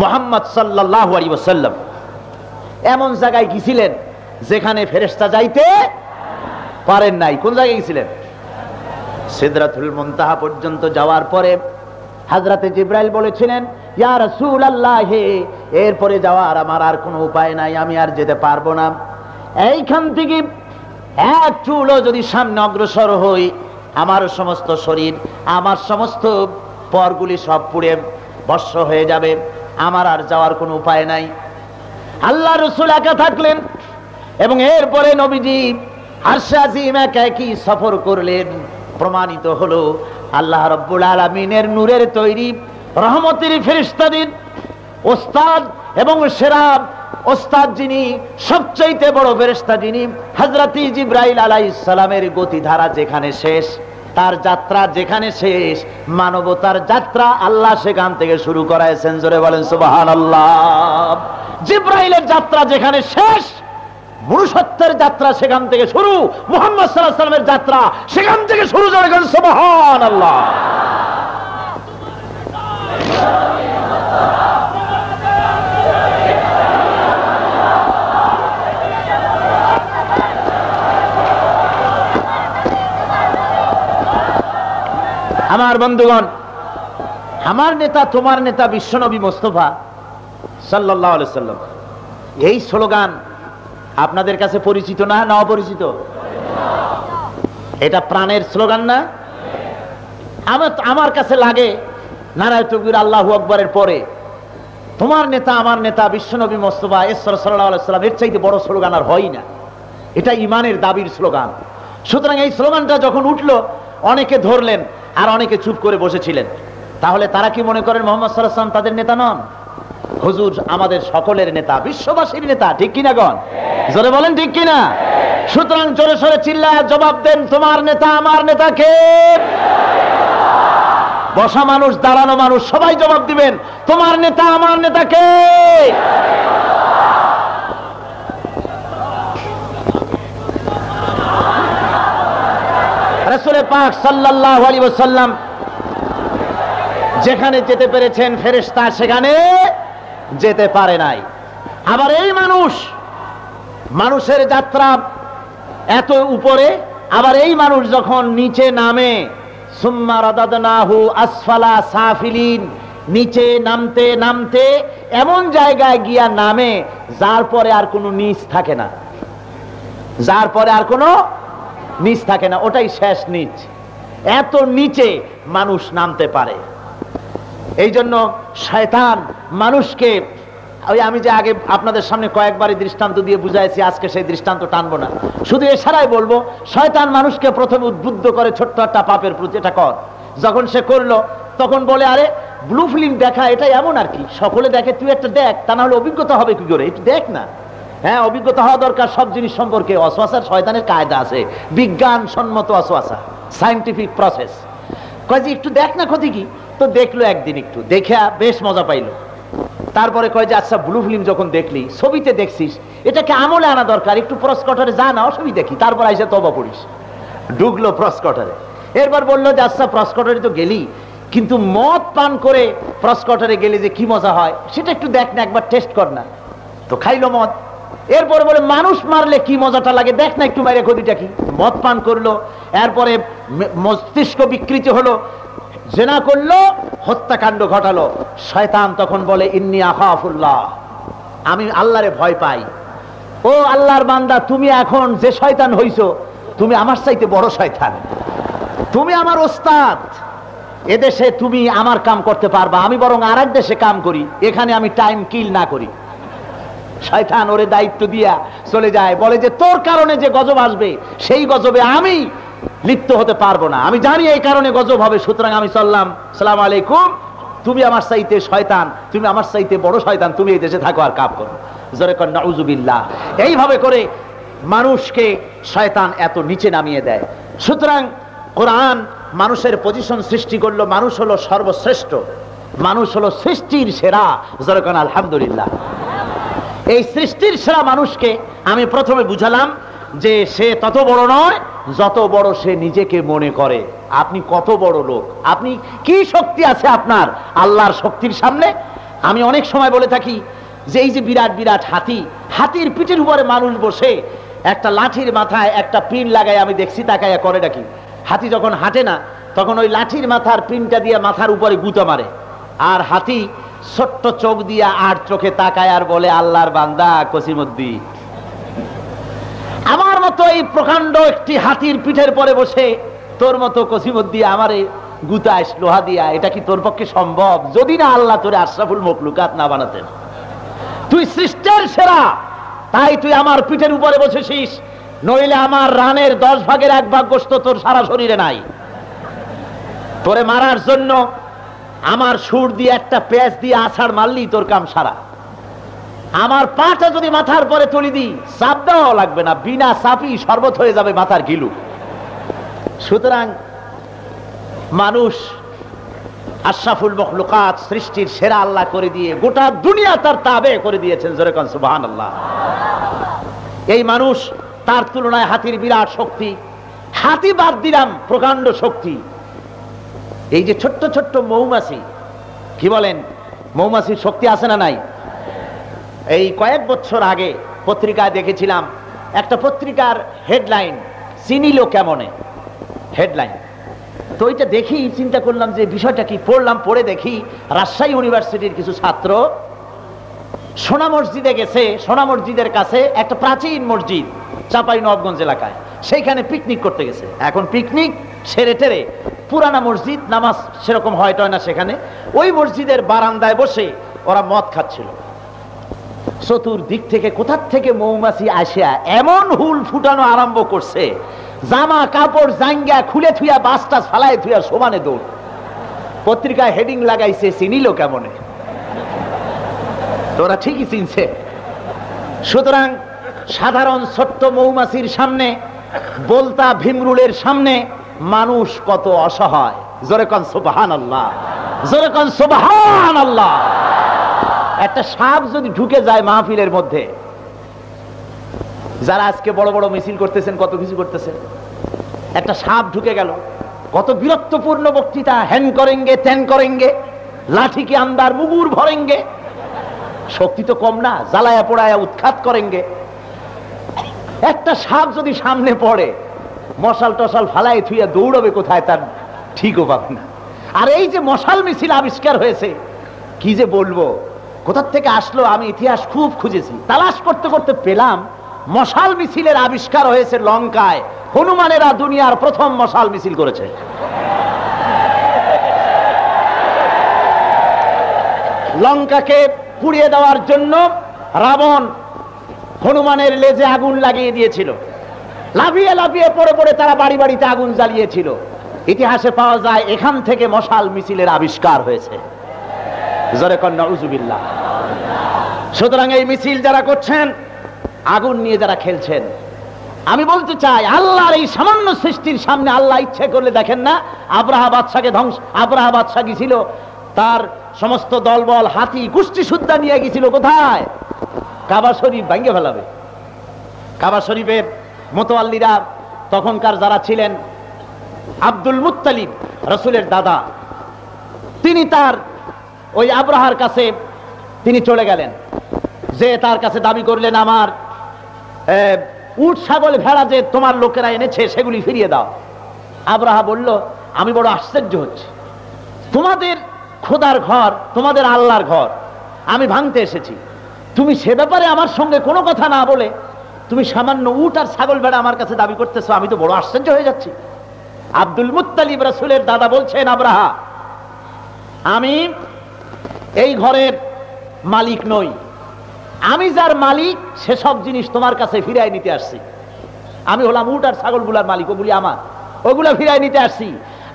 মুহাম্মদ সাল্লাল্লাহু আলাইহি ওয়াসাল্লাম এমন জায়গায় গিয়েছিলেন যেখানে ফেরেশতা যাইতে পারেন নাই। কোন জায়গায় গিয়েছিলেন? সিদরাতুল মুনতাহা পর্যন্ত যাওয়ার পরে হযরতে জিবরাইল বলেছিলেন, ইয়া রাসূলুল্লাহ, এরপরে যাওয়ার আমার আর কোনো উপায় নাই, আমি আর যেতে পারবো না। এইখান থেকে এক চুলও যদি সামনে অগ্রসর হই, আমার সমস্ত শরীর, আমার সমস্ত পরগুলি সব পুড়ে ভস্ম হয়ে যাবে, আমার আর যাওয়ার কোনো উপায় নাই। আল্লাহ রাসূল একা থাকলেন এবং এরপরে নবীজি আরশে আজিম একা একই সফর করলেন। প্রমাণিত হলো আল্লাহ রাব্বুল আলামিনের নূরের তৈরি রহমতের ফেরেশতাদের ওস্তাদ এবং সেরা ওস্তাদ যিনি, সবচাইতে বড় ফেরেশতা যিনি, হযরত জিবরাইল আলাইহিস সালামের গতিধারা যেখানে শেষ, তার যাত্রা যেখানে শেষ, মানবতার যাত্রা আল্লাহ সেখান থেকে শুরু করাইছেন। জোরে বলেন সুবহানাল্লাহ। জিবরাইলের যাত্রা যেখানে শেষ, মনুষ্যত্বের যাত্রা সেখান থেকে শুরু, মুহাম্মদ সাল্লাল্লাহু আলাইহি ওয়াসাল্লামের যাত্রা সেখান থেকে শুরু। জোরে বলেন সুবহানাল্লাহ। আমার বন্ধুগণ, আমার নেতা তোমার নেতা বিশ্বনবী মুস্তাফা সাল্লাল্লাহু আলাইহি ওয়াসাল্লাম, এই স্লোগান আপনাদের কাছে পরিচিত না, না অপরিচিত? এটা প্রাণের স্লোগান না? আমার কাছে লাগে নারায়ে তাকবীর আল্লাহু আকবারের পরে তোমার নেতা আমার নেতা বিশ্বনবী মুস্তাফা সাল্লাল্লাহু আলাইহি ওয়াসাল্লাম, এর চাইতে বড় স্লোগান আর হয় না। এটা ঈমানের দাবির স্লোগান। সুতরাং এই স্লোগানটা যখন উঠলো, অনেকে ধরলেন আর অনেকে চুপ করে বসেছিলেন। তাহলে তারা কি মনে করেন মুহাম্মদ সাল্লাল্লাহু আলাইহি ওয়াসাল্লাম তাদের নেতা নন? হুজুর আমাদের সকলের নেতা, বিশ্ববাসীর নেতা, ঠিক কিনা গণ? জোরে বলেন ঠিক কিনা? সুতরাং জোরে সোরে চিল্লায় জবাব দেন, তোমার নেতা আমার নেতা কে? বসা মানুষ, দাঁড়ানো মানুষ, সবাই জবাব দিবেন, তোমার নেতা আমার নেতা কে? রাসূল পাক সাল্লাল্লাহু আলাইহি ওয়াসাল্লাম যেখানে যেতে পেরেছেন, ফেরেশতা সেখানে যেতে পারে নাই। আবার এই মানুষের যাত্রা এত উপরে, আবার এই মানুষ যখন নিচে নামে, সুম্মা রাদাদনাহু আসফালা সাফিলিন, নিচে নামতে নামতে এমন জায়গায় গিয়া নামে যার পরে আর কোনো নিচ থাকে না, যার পরে আর কোনো নিচ থাকে না, ওটাই শেষ নিচ। এত নিচে মানুষ নামতে পারে। এই জন্য শয়তান মানুষকে, ওই আমি যে আগে আপনাদের সামনে কয়েকবারই দৃষ্টান্ত দিয়ে বুঝাইছি, আজকে সেই দৃষ্টান্ত টানবো না, শুধু এছাড়াই বলবো, শয়তান মানুষকে প্রথমে উদ্বুদ্ধ করে ছোট্ট একটা পাপের প্রতি, এটা কর। যখন সে করলো তখন বলে, আরে ব্লু ফিল্ম দেখা এটা এমন আর কি, সকলে দেখে, তুই একটা দেখ, তা না হলে অভিজ্ঞতা হবে কি করে, একটু দেখ না। হ্যাঁ, অভিজ্ঞতা হওয়া দরকার সব জিনিস সম্পর্কে। ওয়াসওয়াসার শয়তানের কায়দা আছে, বিজ্ঞান সম্মত ওয়াসওয়াসা, সায়েন্টিফিক প্রসেস। কয় যে একটু দেখ না, ক্ষতি কি? তো দেখলো, একদিন একটু দেখে বেশ মজা পাইলো। তারপরে কয় যে আচ্ছা ব্লু ফিল্ম যখন দেখলি, ছবিতে দেখছিস, এটাকে আমলে আনা দরকার, একটু প্রসকটারে যা না, অসুবিধা কি? তারপর আইসে তওবা পড়িস। ঢুকলো প্রসকটারে, এরপর বললো যে আচ্ছা প্রসকটারে তো গেলি, কিন্তু মদ পান করে প্রসকটারে গেলে যে কি মজা হয় সেটা একটু দেখ না, একবার টেস্ট কর না। তো খাইলো মদ। এরপরে বলে মানুষ মারলে কি মজাটা লাগে, দেখ না একটু মাইরে ক্ষতিটা কি। মদ পান করলো, এরপরে মস্তিষ্ক বিকৃতি হলো, জিনা করলো, হত্যাকাণ্ড ঘটালো। শয়তান তখন বলে, ইন্নী আখাফুল্লাহ, আমি আল্লাহরে ভয় পাই। ও আল্লাহর বান্দা, তুমি এখন যে শয়তান হইছো, তুমি আমার চাইতে বড় শয়তান, তুমি আমার ওস্তাদ। এদেশে তুমি আমার কাম করতে পারবা, আমি বরং আরেক দেশে কাম করি, এখানে আমি টাইম কিল না করি। শয়তান ওরে দায়িত্ব দিয়া চলে যায়, বলে যে তোর কারণে যে গজব আসবে, সেই গজবে আমি লিপ্ত হতে পারবো না, আমি জানি এই কারণে গজব হবে, সুতরাং আমি চললাম, সালাম আলাইকুম, তুমি আমার চাইতে শয়তান, তুমি আমার চাইতে বড় শয়তান, তুমি এই দেশে থাকো আর কাজ করো। জোরে কর নাউযুবিল্লাহ। এইভাবে করে মানুষকে শয়তান এত নিচে নামিয়ে দেয়। সুতরাং কোরআন মানুষের পজিশন সৃষ্টি করলো, মানুষ হলো সর্বশ্রেষ্ঠ, মানুষ হলো সৃষ্টির সেরা। জোরে কর আলহামদুলিল্লাহ। এই সৃষ্টির সেরা মানুষকে আমি প্রথমে বুঝালাম যে সে তত বড় নয় যত বড় সে নিজেকে মনে করে। আপনি কত বড় লোক, আপনি কি শক্তি আছে আপনার আল্লাহর শক্তির সামনে? আমি অনেক সময় বলে থাকি যে এই যে বিরাট বিরাট হাতি, হাতির পিঠের উপরে মানুষ বসে একটা লাঠির মাথায় একটা পিন লাগায়, আমি দেখছি তাকায়া করে নাকি, হাতি যখন হাঁটে না তখন ওই লাঠির মাথার পিনটা দিয়ে মাথার উপরে গুঁতো মারে, আর হাতি ছোট্ট চোখ দিয়া আর চোখে তাকায় আর বলে আল্লাহর বান্দা কসিমুদ্দি। আমার মতো এই প্রকাণ্ড একটি হাতির পিঠের পরে বসে তোর মতো কসিমুদ্দি আমারে গুতাইস লোহা দিয়া, এটা কি তোর পক্ষে সম্ভব? যদি না আল্লাহ তোরে আশরাফুল মখলুকাত না বানাতেন। তুই সৃষ্টির সেরা, তাই তুই আমার পিঠের উপরে বসেছিস, নইলে আমার রানের 10 ভাগের 1 ভাগ গোশত তোর সারা শরীরে নাই। তোরে মারার জন্য আমার সুর দিয়ে একটা পেঁচ দিয়ে আছাড় মারলি তোর কাম সারা। আমার পাটা যদি মাথার পরে তুলি দিই, চাপ দেওয়াও লাগবে না, বিনা চাপই শরবত হয়ে যাবে মাথার গিলু। সুতরাং মানুষ আশরাফুল মখলুকাত, সৃষ্টির সেরা আল্লাহ করে দিয়ে গোটা দুনিয়া তার তাবে করে দিয়েছেন। জোরে কোন সুবহানাল্লাহ। এই মানুষ, তার তুলনায় হাতির বিরাট শক্তি। হাতি বাদ দিলাম, প্রকাণ্ড শক্তি। এই যে ছোট্ট ছোট্ট মৌমাছি, কি বলেন, মৌমাছির শক্তি আছে না নাই? এই কয়েক বছর আগে পত্রিকায় দেখেছিলাম, একটা পত্রিকার হেডলাইন, চিনিল কেমনে, হেডলাইন। তো ওইটা দেখি চিন্তা করলাম যে বিষয়টা কি, পড়লাম, পড়ে দেখি রাজশাহী ইউনিভার্সিটির কিছু ছাত্র সোনা মসজিদে গেছে। সোনা মসজিদের কাছে একটা প্রাচীন মসজিদ চাঁপাইনবাবগঞ্জ এলাকায়, সেইখানে পিকনিক করতে গেছে। এখন পিকনিক সেরে টেরে পুরানা মসজিদ, নামাজ সেরকম হয় টয় না সেখানে। ওই মসজিদের বারান্দায় বসে ওরা মদ খাচ্ছিল। চতুর্দিক থেকে কোথার থেকে মৌমাছি আসিয়া এমন হুল ফুটানো আরম্ভ করছে, জামা কাপড় জাঙ্গা খুলে থুইয়া বাসটা ফালাই থুইয়া সমানে দৌড়। পত্রিকায় হেডিং লাগাইছে চিনিল কেমনে। তোরা ঠিকই চিনছে। সুতরাং সাধারণ ছোট্ট মৌমাছির সামনে, বলতা ভীমরুলের সামনে মানুষ কত অসহায়। জোরে কোন সুবহানাল্লাহ, জোরে কোন সুবহানাল্লাহ। একটা সাপ যদি ঢুকে যায় মাহফিলের মধ্যে, যারা আজকে বড় বড় মিছিল করতেছেন, কত কিছু করতেছেন, একটা সাপ ঢুকে গেল, কত বিরক্তপূর্ণ বক্তৃতা, হ্যান করেঙ্গে ত্যান করেঙ্গে, লাঠি কি আন্দার মুগুর ভরেঙ্গে। শক্তি তো কম না, জ্বালায়া পোড়ায়া উৎখাত করেঙ্গে। একটা সাপ যদি সামনে পড়ে, মশাল টশাল ফালাই থুইয়া দৌড়বে কোথায় তার ঠিকও পাবে না। আর এই যে মশাল মিছিল আবিষ্কার হয়েছে, কি যে বলবো, কোথার থেকে আসলো আমি ইতিহাস খুব খুঁজেছি, তালাশ করতে করতে পেলাম মশাল মিছিলের আবিষ্কার হয়েছে লঙ্কায়। হনুমানেরা দুনিয়ার প্রথম মশাল মিছিল করেছে। লঙ্কাকে পুড়িয়ে দেওয়ার জন্য রাবণ হনুমানের লেজে আগুন লাগিয়ে দিয়েছিল, লাফিয়ে লাফিয়ে পড়ে পড়ে তারা বাড়ি বাড়িতে আগুন জ্বালিয়েছিল। ইতিহাসে পাওয়া যায় এখান থেকে মশাল মিছিলের আবিষ্কার হয়েছে। জোরে কন নাউযুবিল্লাহ। সুতরাং এই মিছিল যারা করছেন, আগুন নিয়ে যারা খেলছেন, আমি বলতে চাই আল্লাহর এই সামান্য সৃষ্টির সামনে আল্লাহ ইচ্ছে করলে, দেখেন না আব্রাহা বাদশাকে আব্রাহা বাদশা গিয়েছিল, তার সমস্ত দলবল হাতি কুষ্টি সুদ্ধা নিয়ে গিয়েছিল কোথায়? কাবা শরীফ ভাঙ্গে ফেলাবে। কাবা শরীফের মোতোয়াল্লিরা তখনকার যারা ছিলেন, আব্দুল মুত্তালিব রাসূলের দাদা, তিনি তার ওই আব্রাহার কাছে তিনি চলে গেলেন, যে তার কাছে দাবি করলেন আমার উট ছাগল ভেড়া যে তোমার লোকেরা এনেছে সেগুলি ফিরিয়ে দাও। আব্রাহা বলল, আমি বড় আশ্চর্য হচ্ছি, তোমাদের খোদার ঘর, তোমাদের আল্লাহর ঘর আমি ভাঙতে এসেছি, তুমি সে ব্যাপারে আমার সঙ্গে কোনো কথা না বলে তুমি সামান্য উট আর ছাগল ভেড়া আমার কাছে দাবি করতেছো, আমি তো বড় আশ্চর্য হয়ে যাচ্ছি। আব্দুল মুত্তালিব রাসূলের দাদা বলছেন, আব্রাহা, আমি এই ঘরের মালিক নই, আমি যার মালিক সেসব জিনিস তোমার কাছে ফিরাই নিতে আসছি। আমি হলাম উট আর ছাগলগুলার মালিক, ওগুলি আমার, ওগুলা ফিরাই নিতে আসছি।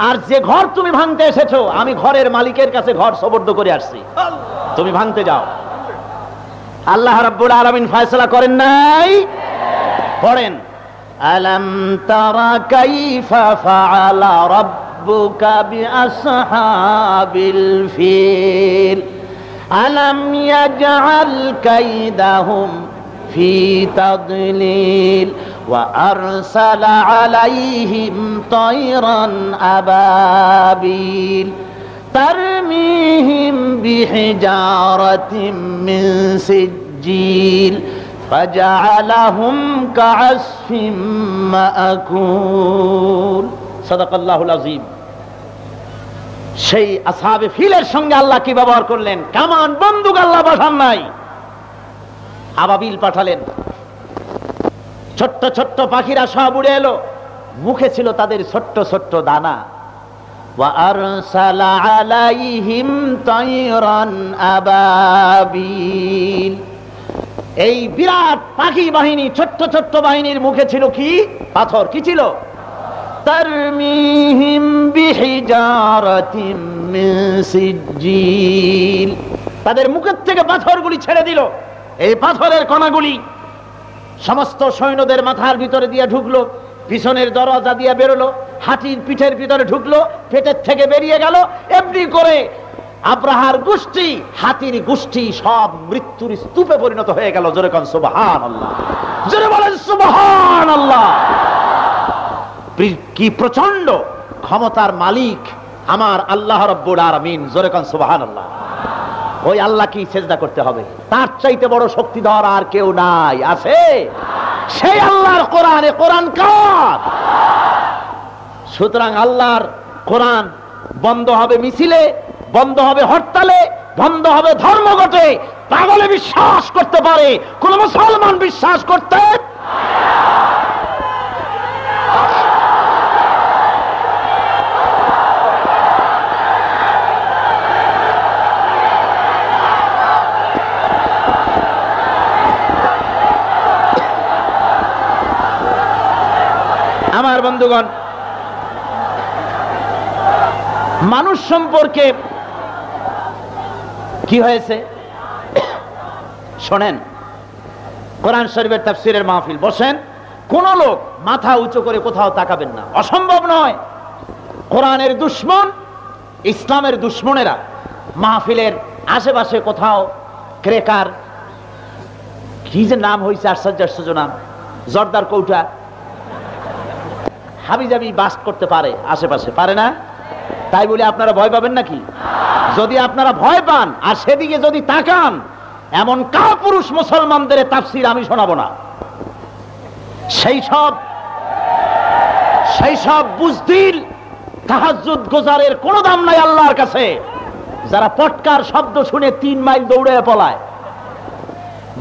আর যে ঘর তুমি ভাঙতে এসেছো, আমি ঘরের মালিকের কাছে ঘর সুবর্দ করে আসছি, তুমি ভাঙতে যাও। আল্লাহ রাব্বুল আলামিন ফয়সালা করেন নাই? পড়েন, আলাম তারা কাইফা ফাআলা রাব্বুকা বিআসহাবিল ফিল আলাম ইয়াজআল কাইদাহুম في تضليل وأرسل عليهم طيرا أبابيل ترميهم بحجارة من سجيل فجعلهم كعصف مأكول صدق الله العظيم। সেই আসহাবে ফিলের সঙ্গে আল্লাহ কি ব্যবহার করলেন? কামান বন্দুক আল্লাহ পাঠান নাই, আবাবিল পাঠালেন। ছোট্ট ছোট্ট পাখিরা সব উড়ে এলো, মুখে ছিল তাদের ছোট্ট ছোট্ট দানা। ওয়া আরসালা আলাইহিম তায়রান আবাবিল, এই বিরাট পাখি বাহিনী, ছোট্ট ছোট্ট বাহিনীর মুখে ছিল কি? পাথর। কি ছিল? তারমিহিম বিহিজারাতিম মিন সিজ্জিল, তাদের মুখের থেকে পাথরগুলি ছেড়ে দিল। এই পাথরের কণাগুলি সমস্ত সৈন্যদের মাথার ভিতরে দিয়ে ঢুকলো, পিছনের দরজা দিয়ে বেরোলো, হাতির পিঠের ভিতরে ঢুকলো, পেটের থেকে বেরিয়ে গেল। এমনি করে আব্রাহার গোষ্ঠী, হাতির গোষ্ঠী সব মৃত্যুর স্তূপে পরিণত হয়ে গেল। জোরে কোন সুবহানাল্লাহ, জোরে বলেন সুবহানাল্লাহ। কি প্রচন্ড ক্ষমতার মালিক আমার আল্লাহ রাব্বুল আলামিন। জোরে কোন সুবহানাল্লাহ। ওই আল্লাহ কি সেজদা করতে হবে? তার চাইতে বড় শক্তিধর আর কেউ নাই, আছে? সেই আল্লাহর কোরআনে, কোরআন কার? সুতরাং আল্লাহর কোরআন বন্ধ হবে মিছিলে, বন্ধ হবে হরতালে, বন্ধ হবে ধর্মঘটে। পাগলে বিশ্বাস করতে পারে, কোন মুসলমান বিশ্বাস করতে আমার বন্ধুগণ, মানুষ সম্পর্কে কি হয়েছে শোনেন। কোরআন শরীফের তাফসীরের মাহফিল বসেন, কোন লোক মাথা উঁচু করে কোথাও তাকাবেন না, অসম্ভব নয়। কোরআনের দুশমন, ইসলামের দুশমনেরা মাহফিলের আশেপাশে কোথাও ক্রেকার, কি যে নাম হয়েছে আশ্চর্য আশ্চর্য নাম, জর্দার কৌটা, হাবিজাবি বাস করতে পারে আশেপাশে, পারে না? তাই বলে আপনারা ভয় পাবেন নাকি? যদি আপনারা ভয় পান আর সেদিকে যদি তাকান, এমন কাপুরুষ মুসলমানদের তাফসীর আমি শোনাবো না। সেই সব বুজদিল তাহাজ্জুদ গোজারের কোনো দাম নাই আল্লাহর কাছে, যারা পটকার শব্দ শুনে 3 মাইল দৌড়ে পলায়।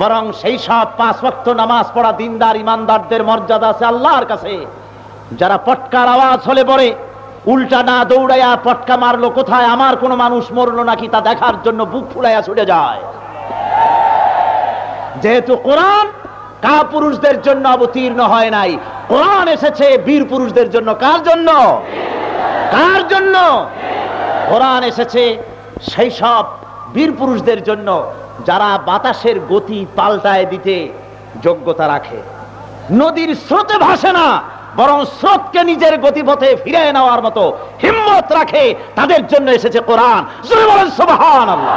বরং সেই সব 5 ওয়াক্ত নামাজ পড়া দিনদার ইমানদারদের মর্যাদা আছে আল্লাহর কাছে, যারা পটকার আওয়াজ হলে পরে উল্টা না দৌড়াইয়া পটকা মারলো কোথায়, আমার কোন মানুষ মরলো নাকি তা দেখার জন্য বুক ফুলাইয়া ছুটে যায়। যেহেতু কোরআন কাপুরুষদের জন্য অবতীর্ণ হয় নাই, কোরআন এসেছে বীর পুরুষদের জন্য। কার জন্য? কার জন্য? কোরআন এসেছে সেই সব বীর পুরুষদের জন্য যারা বাতাসের গতি পাল্টায় দিতে যোগ্যতা রাখে, নদীর স্রোতে ভাসে না, বরং স্রোতকে নিজের গতিপথে ফিরে নেওয়ার মতো হিম্মত রাখে। তাদের জন্য এসেছে কোরআন। জোরে বলেন সুবহানাল্লাহ।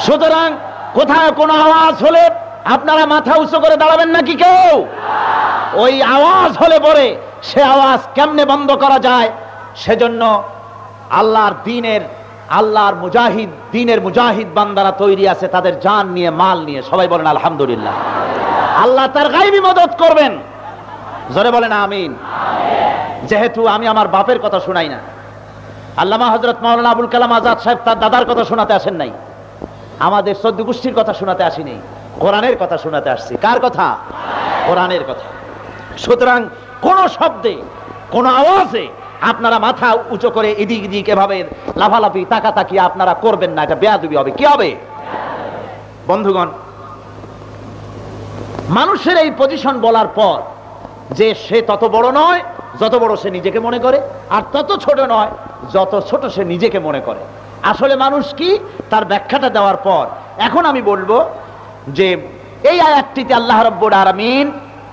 সুতরাং কোথায় কোন আওয়াজ হলে আপনারা মাথা উঁচু করে দাঁড়াবেন নাকি কেউ? ওই আওয়াজ হলে পরে সে আওয়াজ কেমনে বন্ধ করা যায়, সেজন্য আল্লাহর দিনের মুজাহিদ বান্দারা তৈরি আছে, তাদের জান নিয়ে, মাল নিয়ে। সবাই বলেন আলহামদুলিল্লাহ। আল্লাহ তার গায়বী মদত করবেন। জোরে বলেন আমিন। যেহেতু আমি আমার বাপের কথা শোনাই না, আল্লামা হযরত মাওলানা আবুল কালাম আজাদ সাহেব তার দাদার কথা শোনাতে আসেন নাই, আমাদের চৌদ্দ গোষ্ঠীর কথা শোনাতে আসিনি, কোরআনের কথা শোনাতে আসছি। কার কথা? কোরআনের কথা। সুতরাং কোন শব্দে, কোন আওয়াজে আপনারা মাথা উঁচু করে এদিক এদিক এভাবে লাফালাফি তাকাতাকি আপনারা করবেন না, এটা বেয়াদবি হবে। কি হবে? বন্ধুগণ, মানুষের এই পজিশন বলার পর যে সে তত বড় নয় যত বড় সে নিজেকে মনে করে, আর তত ছোট নয় যত ছোট সে নিজেকে মনে করে। আসলে মানুষ কি, তার ব্যাখ্যাটা দেওয়ার পর এখন আমি বলবো যে এই আয়াতটিতে আল্লাহ রাব্বুল আলামিন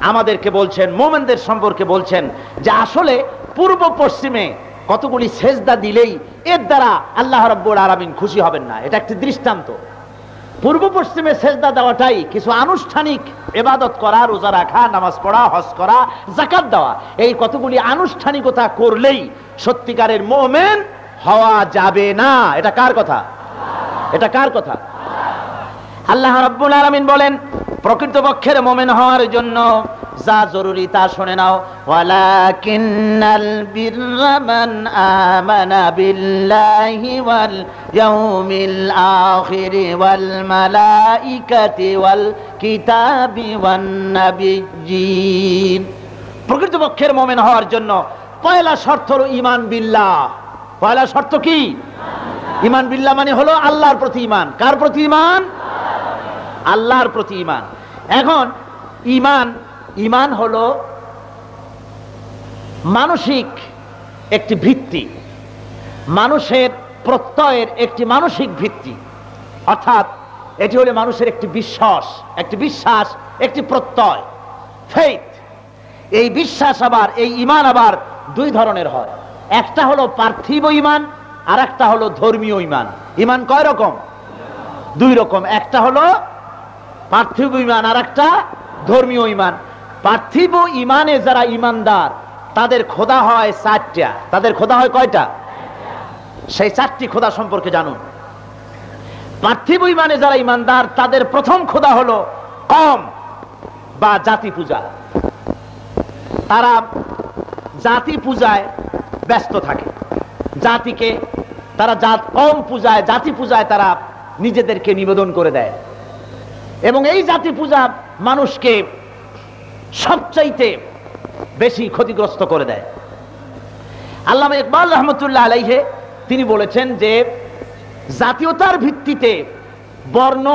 আমাদেরকে বলছেন, মুমিনদের সম্পর্কে বলছেন যে আসলে পূর্ব পশ্চিমে কতগুলি সেজদা দিলেই এর দ্বারা আল্লাহ রাব্বুল আলামিন খুশি হবেন না। এটা একটি দৃষ্টান্ত। পূর্ব পশ্চিমে সেজদা দেওয়াটাই কিছু আনুষ্ঠানিক ইবাদত করা, রোজা রাখা, নামাজ পড়া, হজ করা, যাকাত দেওয়া, এই কতগুলি আনুষ্ঠানিকতা করলেই সত্যিকারের মুমিন হওয়া যাবে না। এটা কার কথা? এটা কার কথা? আল্লাহ রাব্বুল আলামিন বলেন প্রকৃতপক্ষের মুমিন হওয়ার জন্য যা জরুরি তা শুনে নাও। ওয়ালাকিন্নাল বিররা মান আমানা বিল্লাহি ওয়াল ইয়াউমিল আখির ওয়াল মালাইকাতি ওয়াল কিতাবি ওয়ান নাবিয়্যিন। প্রকৃতপক্ষের মুমিন হওয়ার জন্য পয়লা শর্ত হলো ঈমান বিল্লাহ। পয়লা শর্ত কি? ঈমান বিল্লাহ মানে হলো আল্লাহর প্রতি ঈমান। কার প্রতি ঈমান? আল্লাহর প্রতি ঈমান। এখন ঈমান হলো মানসিক একটি ভিত্তি, মানুষের প্রত্যয়ের একটি মানসিক ভিত্তি, অর্থাৎ এটি হলো মানুষের একটি বিশ্বাস, একটি প্রত্যয়, ফেইথ। এই বিশ্বাস আবার, এই ঈমান আবার দুই ধরনের হয়। একটা হলো পার্থিব ঈমান, আর একটা হলো ধর্মীয় ঈমান। ঈমান কয় রকম? দুই রকম। একটা হলো পার্থিব ঈমান, আর একটা ধর্মীয় ঈমান। পার্থিব ঈমানে যারা ঈমানদার তাদের খোদা হয় চারটা। তাদের খোদা হয় কয়টা? সেই চারটি খোদা সম্পর্কে জানুন। পার্থিব ঈমানে যারা ঈমানদার তাদের প্রথম খোদা হলো কওম বা জাতি পূজা। তারা জাতি পূজায় ব্যস্ত থাকে, জাতিকে তারা কওম পূজায়, জাতি পূজায় তারা নিজেদেরকে নিবেদন করে দেয়, এবং এই জাতি পূজা মানুষকে সবচাইতে বেশি ক্ষতিগ্রস্ত করে দেয়। আল্লামা ইকবাল রহমতুল্লাহ আলাইহি তিনি বলেছেন যে জাতীয়তার ভিত্তিতে, বর্ণ,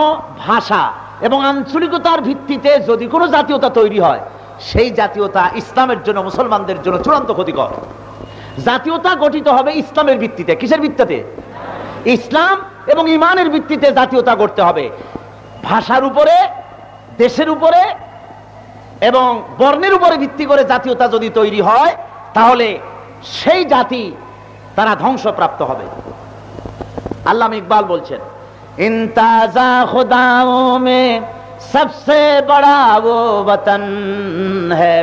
ভাষা এবং আঞ্চলিকতার ভিত্তিতে যদি কোনো জাতীয়তা তৈরি হয়, সেই জাতীয়তা ইসলামের জন্য, মুসলমানদের জন্য চূড়ান্ত ক্ষতিকর। জাতীয়তা গঠিত হবে ইসলামের ভিত্তিতে। কিসের ভিত্তিতে? ইসলাম এবং ঈমানের ভিত্তিতে জাতীয়তা গড়তে হবে। ভাষার উপরে, দেশের উপরে এবং বর্ণের উপরে ভিত্তি করে জাতীয়তা যদি তৈরি হয়, তাহলে সেই জাতি তারা ধ্বংসপ্রাপ্ত হবে। আল্লামা ইকবাল বলছেন, ইনতাজা খুদাও মে সবসে বড়া वो वतन है,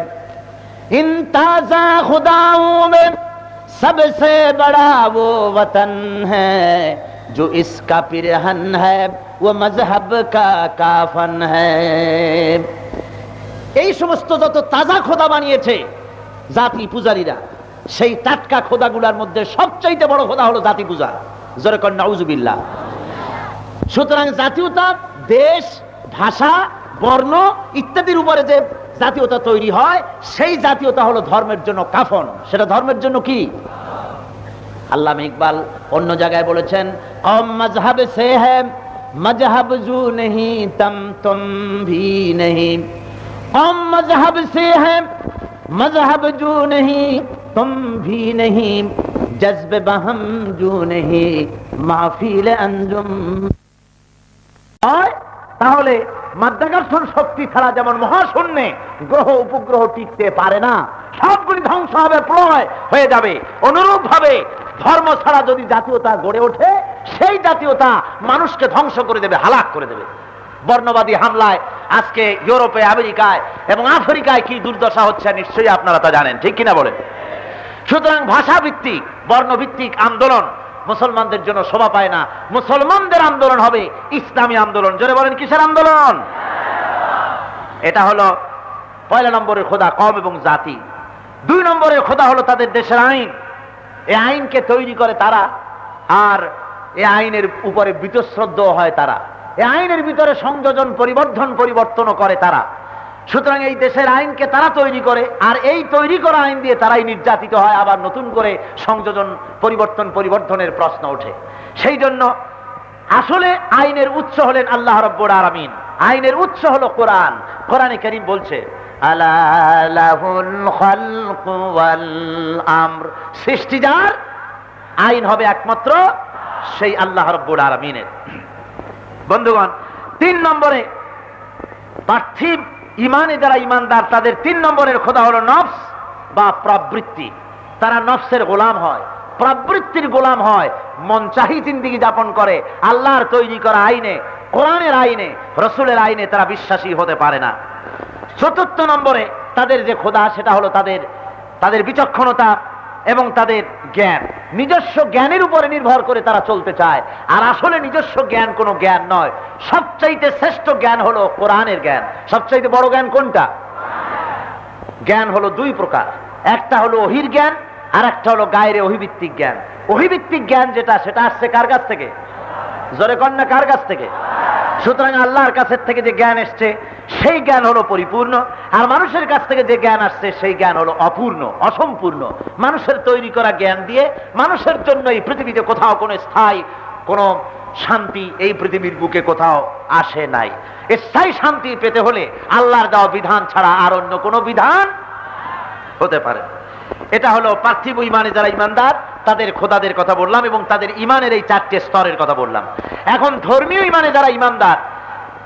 इनताजा खुदाओं में सबसे बड़ा वो वतन है, जो इसका पिरहन है वो मजहब का काफन है। এই সমস্ত যত তাজা খোদা বানিয়েছে জাতি পূজারীরা, সেই টাটকা খোদাগুলোর মধ্যে সবচাইতে বড় খোদা হলো জাতি পূজা। জোরে কর নাউজুবিল্লাহ। সুতরাং জাতীয়তা, দেশ, ভাষা, বর্ণ ইত্যাদির উপরে যে জাতীয়তা তৈরি হয়, সেই জাতীয়তা হলো ধর্মের জন্য কাফন। সেটা ধর্মের জন্য কি? আল্লামা ইকবাল অন্য জায়গায় বলেছেন, কওম মজহব সে হ্যায় মজহব জু নেহি তম তুম ভি নেহি, কওম মজহব সে হ্যায় মজহব জু নেহি তুম ভি নেহি, জজ্বে বহম জু নেহি মাহফিল আঞ্জুম। তাহলে মাধ্যাকর্ষণ শক্তি ছাড়া যেমন মহাশূন্যে গ্রহ উপগ্রহ টিকতে পারে না, সবগুলি ধ্বংস হবে, প্রলয় হয়ে যাবে, অনুরূপ ভাবে ধর্ম ছাড়া যদি জাতীয়তা গড়ে ওঠে, সেই জাতীয়তা মানুষকে ধ্বংস করে দেবে, হালাক করে দেবে। বর্ণবাদী হামলায় আজকে ইউরোপে, আমেরিকায় এবং আফ্রিকায় কি দুর্দশা হচ্ছে নিশ্চয়ই আপনারা তা জানেন, ঠিক কিনা বলেন? সুতরাং ভাষা ভিত্তিক, বর্ণভিত্তিক আন্দোলন মুসলমানদের জন্য শোভা পায় না। মুসলমানদের আন্দোলন হবে ইসলামী আন্দোলন। জোরে বলেন, কিসের আন্দোলন? এটা হলো পয়লা নম্বরের খোদা, কওম এবং জাতি। দুই নম্বরের খোদা হলো তাদের দেশের আইন। এই আইনকে তৈরি করে তারা, আর এই আইনের উপরে বীতশ্রদ্ধ হয় তারা। এই আইনের ভিতরে সংযোজন, পরিবর্তনও করে তারা। সুতরাং এই দেশের আইনকে তারা তৈরি করে, আর এই তৈরি করা আইন দিয়ে তারাই নির্যাতিত হয়। আবার নতুন করে সংযোজন, পরিবর্তনের প্রশ্ন ওঠে। সেই জন্য আসলে আইনের উৎস হলেন আল্লাহ রাব্বুল আলামিন। আইনের উৎস হলো কোরআন। কোরআনে কারীম বলছে, আলা লাহুল খালকু ওয়াল আমর, সৃষ্টি যার, আইন হবে একমাত্র সেই আল্লাহ রাব্বুল আলামিনের। বন্ধুগণ, তিন নম্বরে পার্থিব ইমানে যারা ইমানদার তাদের 3 নম্বরের খোদা হলো নফস বা প্রবৃত্তি। তারা নফসের গোলাম হয়, প্রবৃত্তির গোলাম হয়, মন চাহি জিন্দেগি যাপন করে। আল্লাহর তৈরি করা আইনে, কোরআনের আইনে, রসুলের আইনে তারা বিশ্বাসী হতে পারে না। 4র্থ নম্বরে তাদের যে খোদা সেটা হলো তাদের বিচক্ষণতা এবং তাদের জ্ঞান। নিজস্ব জ্ঞানের উপরে নির্ভর করে তারা চলতে চায়। আর আসলে নিজস্ব জ্ঞান কোনো জ্ঞান নয়। সবচাইতে শ্রেষ্ঠ জ্ঞান হলো কোরআনের জ্ঞান। সবচাইতে বড় জ্ঞান কোনটা? জ্ঞান হলো 2 প্রকার, একটা হলো ওহীর জ্ঞান আর একটা হলো গায়রে ওহীভিত্তিক জ্ঞান। ওহীভিত্তিক জ্ঞান যেটা, সেটা আসছে কার কাছ থেকে? জোরে কন না, কার কাছ থেকে? সুতরাং আল্লাহর কাছ থেকে যে জ্ঞান এসছে সেই জ্ঞান হলো পরিপূর্ণ, আর মানুষের কাছ থেকে যে জ্ঞান আসছে সেই জ্ঞান হলো অপূর্ণ, অসম্পূর্ণ। মানুষের তৈরি করা জ্ঞান দিয়ে মানুষের জন্য এই পৃথিবীতে কোথাও কোনো স্থায়ী কোনো শান্তি এই পৃথিবীর বুকে কোথাও আসে নাই। স্থায়ী শান্তি পেতে হলে আল্লাহর দেওয়া বিধান ছাড়া আর অন্য কোনো বিধান হতে পারে। এটা হলো পার্থিব ইমানে যারা ইমানদার তাদের খোদাদের কথা বললাম এবং তাদের ইমানের এই 4টে স্তরের কথা বললাম। এখন ধর্মীয় ইমানে যারা ইমানদার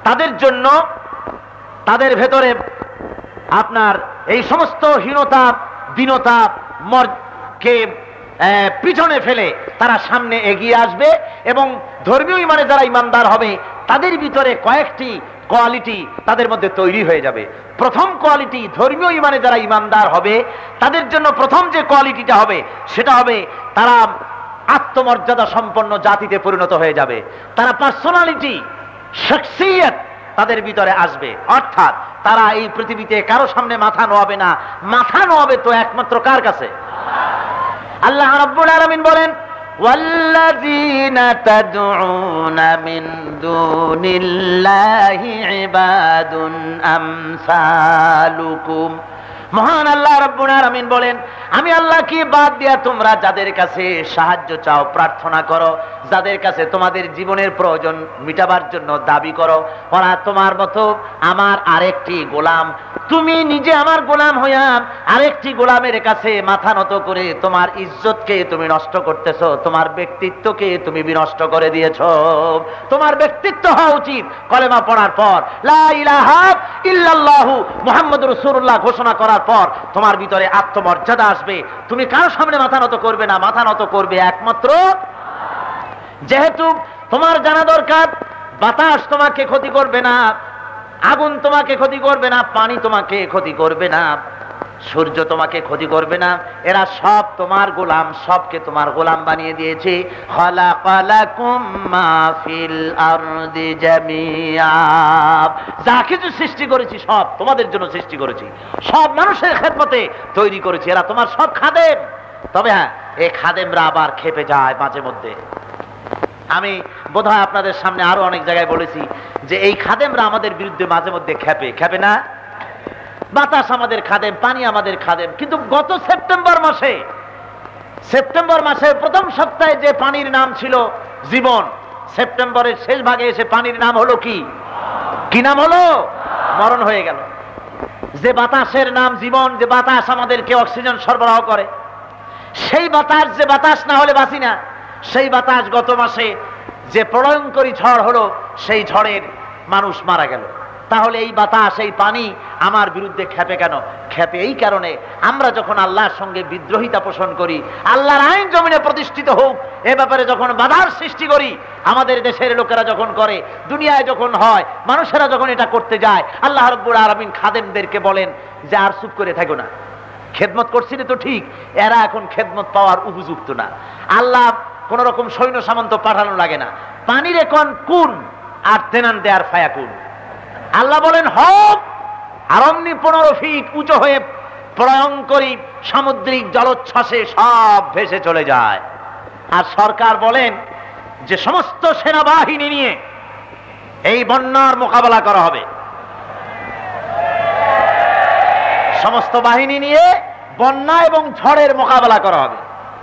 তাদের জন্য তাদের ভেতরে আপনার এই সমস্ত হীনতা দীনতা কে পিছনে ফেলে তারা সামনে এগিয়ে আসবে এবং ধর্মীয় ইমানে যারা ইমানদার হবে তাদের ভিতরে কয়েকটি কোয়ালিটি তাদের মধ্যে তৈরি হয়ে যাবে। প্রথম কোয়ালিটি, ধর্মীয় ইমানে যারা ইমানদার হবে তাদের জন্য প্রথম যে কোয়ালিটিটা হবে সেটা হবে তারা আত্মমর্যাদা সম্পন্ন জাতিতে পরিণত হয়ে যাবে। তারা পার্সোনালিটি, শখসিয়ত তাদের ভিতরে আসবে। অর্থাৎ তারা এই পৃথিবীতে কারো সামনে মাথা নোয়াবে না। মাথা নোয়াবে তো একমাত্র কার কাছে? আল্লাহ রাব্বুল আলামিন বলেন, ওয়াল্লাযীনা তাদউনা মিন দুনিল্লাহি ইবাদুন আমসালুকুম। মহান আল্লাহ রাব্বুল আলামিন বলেন, আমি আল্লাহকে বাদ দিয়া তোমরা যাদের কাছে সাহায্য চাও, প্রার্থনা করো, যাদের কাছে তোমাদের জীবনের প্রয়োজন মিটাবার জন্য দাবি করো, ওরা তোমার মতো আমার আরেকটি গোলাম। তুমি নিজে আমার গোলাম হইয়া আরেকটি গোলামের কাছে মাথা নত করে তোমার ইজ্জতকে তুমি নষ্ট করতেছো, তোমার ব্যক্তিত্বকে তুমি বিনষ্ট করে দিয়েছো। তোমার ব্যক্তিত্ব হওয়া উচিত কলেমা পড়ার পর লা ইলাহা ইল্লাল্লাহু মুহাম্মাদুর রাসূলুল্লাহ ঘোষণা করার পর তোমার ভিতরে আত্মমর্যাদা আসবে। তুমি কারো সামনে মাথা নত করবে না, মাথা নত করবে একমাত্র। যেহেতু তোমার জানা দরকার বাতাস তোমাকে ক্ষতি করবে না, আগুন তোমাকে ক্ষতি করবে না, পানি তোমাকে ক্ষতি করবে না, সূর্য তোমাকে ক্ষতি করবে না, এরা সব তোমার গোলাম, সবকে তোমার গোলাম বানিয়ে দিয়েছে। খালাকালাকুম মা ফিল আরদি জামিআ, যা কিছু সৃষ্টি করেছি সব তোমাদের জন্য সৃষ্টি করেছি, সব মানুষের খেদমতে তৈরি করেছি, এরা তোমার সব খাদেম। তবে হ্যাঁ, এই খাদেমরা আবার খেপে যায় মাঝে মধ্যে। আমি বোধহয় আপনাদের সামনে আরো অনেক জায়গায় বলেছি যে এই খাদেমরা আমাদের বিরুদ্ধে মাঝে মধ্যে খেপে না? বাতাস আমাদের খাদেম, পানি আমাদের খাদেম। কিন্তু গত সেপ্টেম্বর মাসের প্রথম সপ্তাহে যে পানির নাম ছিল জীবন, সেপ্টেম্বরের শেষ ভাগে এসে পানির নাম হলো কি নাম হলো? মরণ হয়ে গেল। যে বাতাসের নাম জীবন, যে বাতাস আমাদেরকে অক্সিজেন সরবরাহ করে, সেই বাতাস, যে বাতাস না হলে বাঁচি না, সেই বাতাস গত মাসে যে প্রলয়ঙ্করী ঝড় হলো, সেই ঝড়ের মানুষ মারা গেল। তাহলে এই বাতাস, এই পানি আমার বিরুদ্ধে খেপে কেন? খেপে এই কারণে, আমরা যখন আল্লাহর সঙ্গে বিদ্রোহিতা পোষণ করি, আল্লাহর আইন জমিনে প্রতিষ্ঠিত হোক এ ব্যাপারে যখন বাধার সৃষ্টি করি, আমাদের দেশের লোকেরা যখন করে, দুনিয়ায় যখন হয়, মানুষেরা যখন এটা করতে যায়, আল্লাহ রাব্বুল আলামিন খাদেমদেরকে বলেন যে আর চুপ করে থাকো না, খেদমত করছিলে তো ঠিক, এরা এখন খেদমত পাওয়ার উপযুক্ত না। আল্লাহ কোন রকম সৈন্য সামন্ত পাঠানো লাগে না। পানির এখন কুন আর তেনান দেয়ার ফায়াকুন। আল্লাহ বলেন হক, আর অমনি 15 ফিট উঁচু হয়ে প্রলয়ঙ্করী সামুদ্রিক জলোচ্ছ্বাসে সব ভেসে চলে যায়। আর সরকার বলেন যে সমস্ত সেনাবাহিনী নিয়ে এই বন্যার মোকাবেলা করা হবে। সমস্ত বাহিনী নিয়ে বন্যা এবং ঝড়ের মোকাবেলা করা হবে।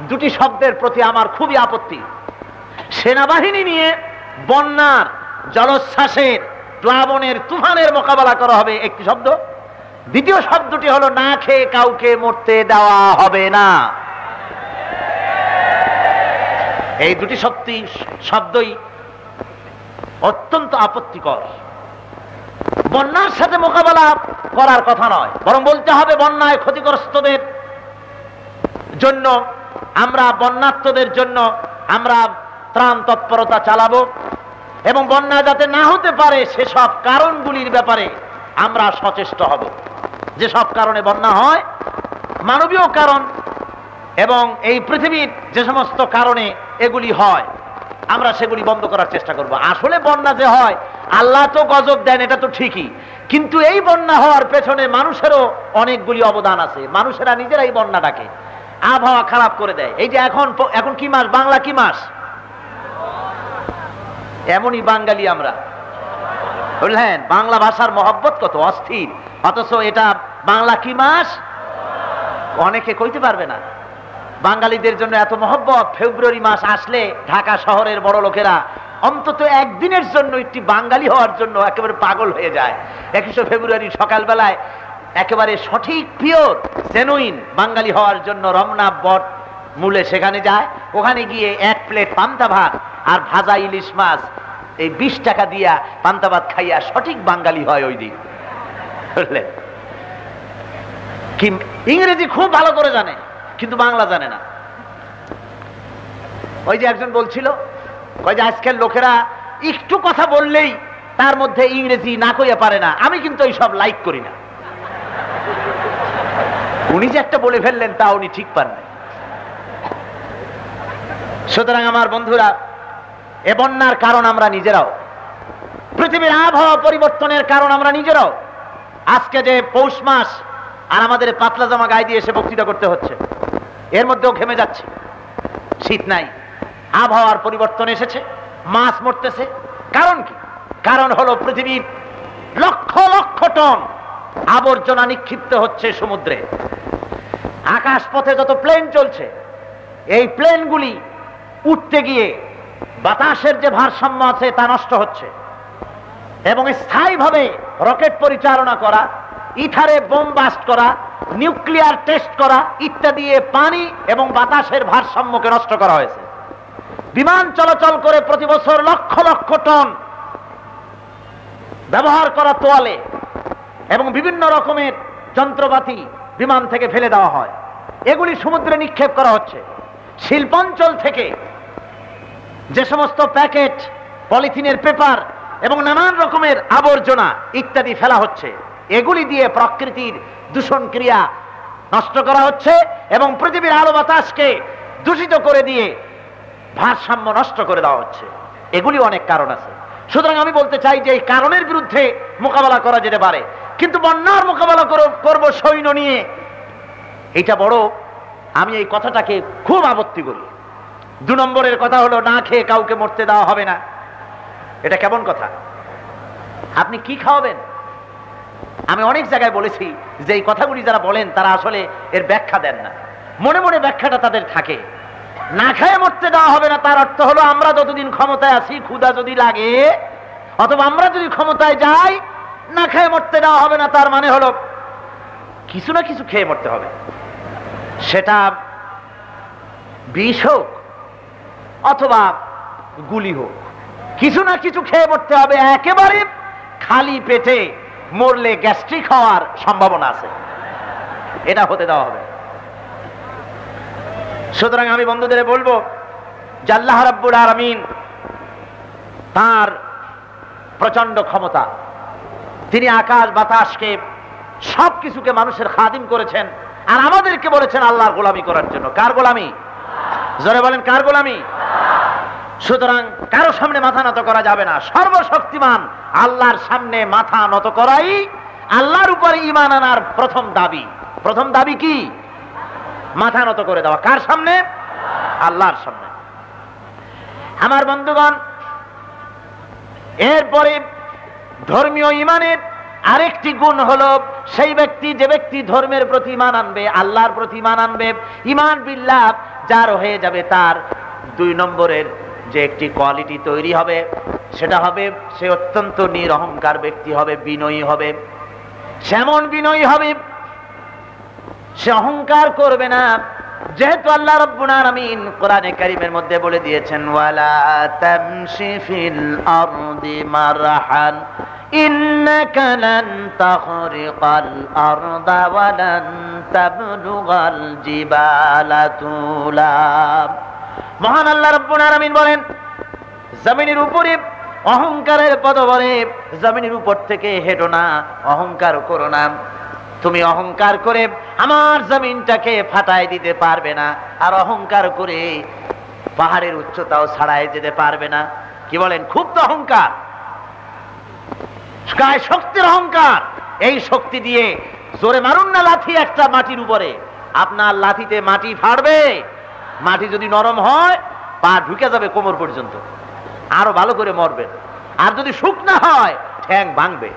দুটি শব্দের প্রতি আমার খুবই আপত্তি। সেনাবাহিনী নিয়ে বন্যার, জলোচ্ছ্বাসের, প্লাবনের, তুফানের মোকাবেলা করা হবে একটি শব্দ। দ্বিতীয় শব্দটি হলো না খেয়ে কাউকে মরতে দেওয়া হবে না। এই দুটি শব্দই অত্যন্ত আপত্তিকর। বন্যার সাথে মোকাবেলা করার কথা নয়, বরং বলতে হবে বন্যায় ক্ষতিগ্রস্তদের জন্য আমরা, বন্যার্তদের জন্য আমরা ত্রাণ তৎপরতা চালাবো এবং বন্যা যাতে না হতে পারে সেসব কারণগুলির ব্যাপারে আমরা সচেষ্ট হব। যেসব কারণে বন্যা হয়, মানবীয় কারণ এবং এই পৃথিবীর যে সমস্ত কারণে এগুলি হয়, আমরা সেগুলি বন্ধ করার চেষ্টা করব। আসলে বন্যা যে হয়, আল্লাহ তো গজব দেন, এটা তো ঠিকই, কিন্তু এই বন্যা হওয়ার পেছনে মানুষেরও অনেকগুলি অবদান আছে। মানুষেরা নিজেরাই বন্যা ডাকে, আবহাওয়া খারাপ করে দেয়। এই যে এখন কি মাস? বাংলা কি মাস? এমনই বাঙালি আমরা, বুঝলেন? বাংলা ভাষার মহব্বত কত অস্থির, অথচ এটা বাংলা কি মাস অনেকে কইতে পারবে না। বাঙালিদের জন্য এত মহব্বত, ফেব্রুয়ারি মাস আসলে ঢাকা শহরের বড় লোকেরা অন্তত একদিনের জন্য একটি বাঙালি হওয়ার জন্য একেবারে পাগল হয়ে যায়। 21 ফেব্রুয়ারি সকালবেলায় একেবারে সঠিক পিওর জেনুইন বাঙালি হওয়ার জন্য রমনা বট মূলে সেখানে যায়। ওখানে গিয়ে 1 প্লেট পান্তা ভাত আর ভাজা ইলিশ মাছ, এই 20 টাকা দিয়া পান্তা ভাত খাইয়া সঠিক বাঙালি হয় ওই দিন, বুঝলেন? কি ইংরেজি খুব ভালো করে জানে, কিন্তু বাংলা জানে না। ওই যে একজন বলছিল, ওই যে আজকের লোকেরা একটু কথা বললেই তার মধ্যে ইংরেজি না কইয়া পারে না, আমি কিন্তু এইসব লাইক করি না। উনি যে একটা বলে ফেললেন তা উনি ঠিক পান না। সুতরাং আমার বন্ধুরা, এ বন্যার কারণ আমরা নিজেরাও, পৃথিবীর আবহাওয়া পরিবর্তনের কারণ আমরা নিজেরাও। আজকে যে পৌষ মাস আর আমাদের পাতলা জামা গায়ে দিয়ে এসে বক্তৃতা করতে হচ্ছে, এর মধ্যেও ঘেমে যাচ্ছে, শীত নাই, আবহাওয়ার পরিবর্তন এসেছে, মাছ মরতেছে। কারণ কি? কারণ হলো পৃথিবীর লক্ষ লক্ষ টন আবর্জনা নিক্ষিপ্ত হচ্ছে সমুদ্রে। আকাশ পথে যত প্লেন চলছে, এই প্লেনগুলি উঠতে গিয়ে বাতাসের যে ভারসাম্য আছে তা নষ্ট হচ্ছে এবং স্থায়ীভাবে রকেট পরিচালনা করা, ইথারে বোম বাস্ট করা, নিউক্লিয়ার টেস্ট করা ইত্যাদি পানি এবং বাতাসের ভারসাম্যকে নষ্ট করা হয়েছে। বিমান চলাচল করে প্রতি বছর লক্ষ লক্ষ টন ব্যবহার করা তোয়ালে এবং বিভিন্ন রকমের যন্ত্রপাতি বিমান থেকে ফেলে দেওয়া হয়, এগুলি সমুদ্রে নিক্ষেপ করা হচ্ছে। শিল্পাঞ্চল থেকে যে সমস্ত প্যাকেট, পলিথিনের পেপার এবং নানান রকমের আবর্জনা ইত্যাদি ফেলা হচ্ছে, এগুলি দিয়ে প্রকৃতির দূষণ ক্রিয়া নষ্ট করা হচ্ছে এবং পৃথিবীর আলো বাতাসকে দূষিত করে দিয়ে ভারসাম্য নষ্ট করে দেওয়া হচ্ছে। এগুলি অনেক কারণ আছে। সুতরাং আমি বলতে চাই যে এই কারণের বিরুদ্ধে মোকাবেলা করা যেতে পারে, কিন্তু বন্যার মোকাবেলা করব সৈন্য নিয়ে, এটা বড়, আমি এই কথাটাকে খুব আপত্তি করি। 2 নম্বরের কথা হলো না খেয়ে কাউকে মরতে দেওয়া হবে না। এটা কেমন কথা? আপনি কি খাওয়াবেন? আমি অনেক জায়গায় বলেছি যে এই কথাগুলি যারা বলেন তারা আসলে এর ব্যাখ্যা দেন না, মনে মনে ব্যাখ্যাটা তাদের থাকে। না খেয়ে মরতে দেওয়া হবে না তার অর্থ হলো আমরা যতদিন ক্ষমতায় আছি, ক্ষুধা যদি লাগে অথবা আমরা যদি ক্ষমতায় যাই, না খেয়ে মরতে দেওয়া হবে না তার মানে হলো কিছু না কিছু খেয়ে মরতে হবে। সেটা বিষ হোক অথবা গুলি হোক, কিছু না কিছু খেয়ে মরতে হবে। একেবারে খালি পেটে মরলে গ্যাস্ট্রিক হওয়ার সম্ভাবনা আছে, এটা হতে দেওয়া হবে। সুতরাং আমি বন্ধুদের বলবো যে আল্লাহ রাব্বুল আলামিন তার প্রচন্ড ক্ষমতা, তিনি আকাশ বাতাসকে সবকিছুকে মানুষের খাদিম করেছেন আর আমাদেরকে বলেছেন আল্লাহর গোলামি করার জন্য। কার গোলামি? জোরে বলেন, কার গোলামি? সুতরাং কারো সামনে মাথা নত করা যাবে না। সর্বশক্তিমান আল্লাহর সামনে মাথা নত করাই আল্লাহর উপরে ঈমান আনার প্রথম দাবি। প্রথম দাবি কি? মাথা নত করে দেওয়া। কার সামনে? আল্লাহর সামনে। আমার বন্ধুগণ, এরপরে ধর্মীয় ঈমানের আরেকটি গুণ হলো সেই ব্যক্তি, যে ব্যক্তি ধর্মের প্রতি ঈমান আনবে, আল্লাহর প্রতি ঈমান আনবে, ঈমান বিল্লাহ যার হয়ে যাবে, তার 2 নম্বরের যে একটি কোয়ালিটি তৈরি হবে সেটা হবে সে অত্যন্ত নিরহংকার ব্যক্তি হবে, বিনয়ী হবে। সেমন বিনয়ী হবে, সে অহংকার করবে না। যেহেতু আল্লাহ রাব্বুল আলামিন কোরআনে কারীমের মধ্যে বলে দিয়েছেন ওয়ালা তামশি ফিল আরদি মারহান ইন্নাকা লান তাখরিকাল আরদা ওয়া লান তাবলুগাল জিবালা তুলা। মহান আল্লাহ রাব্বুল আলামিন বলেন, জমিনের উপরে অহংকারের পদবরে জমিনের উপর থেকে হেঁটো না, অহংকার করো না। তুমি অহংকার করে আমার জমিনটাকে ফাটাই দিতে পারবে না, আর অহংকার করে পাহাড়ের উচ্চতাও ছাড়াই যেতে পারবে না। কি বলেন? খুব তো অহংকার, গায়ে শক্তির অহংকার। এই শক্তি দিয়ে জোরে মারুন না লাথি একটা মাটির উপরে, আপনার লাথিতে মাটি ফাড়বে। মাটি যদি নরম হয় পা ঢুকে যাবে কোমর পর্যন্ত, আরো ভালো করে মরবেন। আর যদি শুকনা হয় ঠ্যাং ভাঙবে।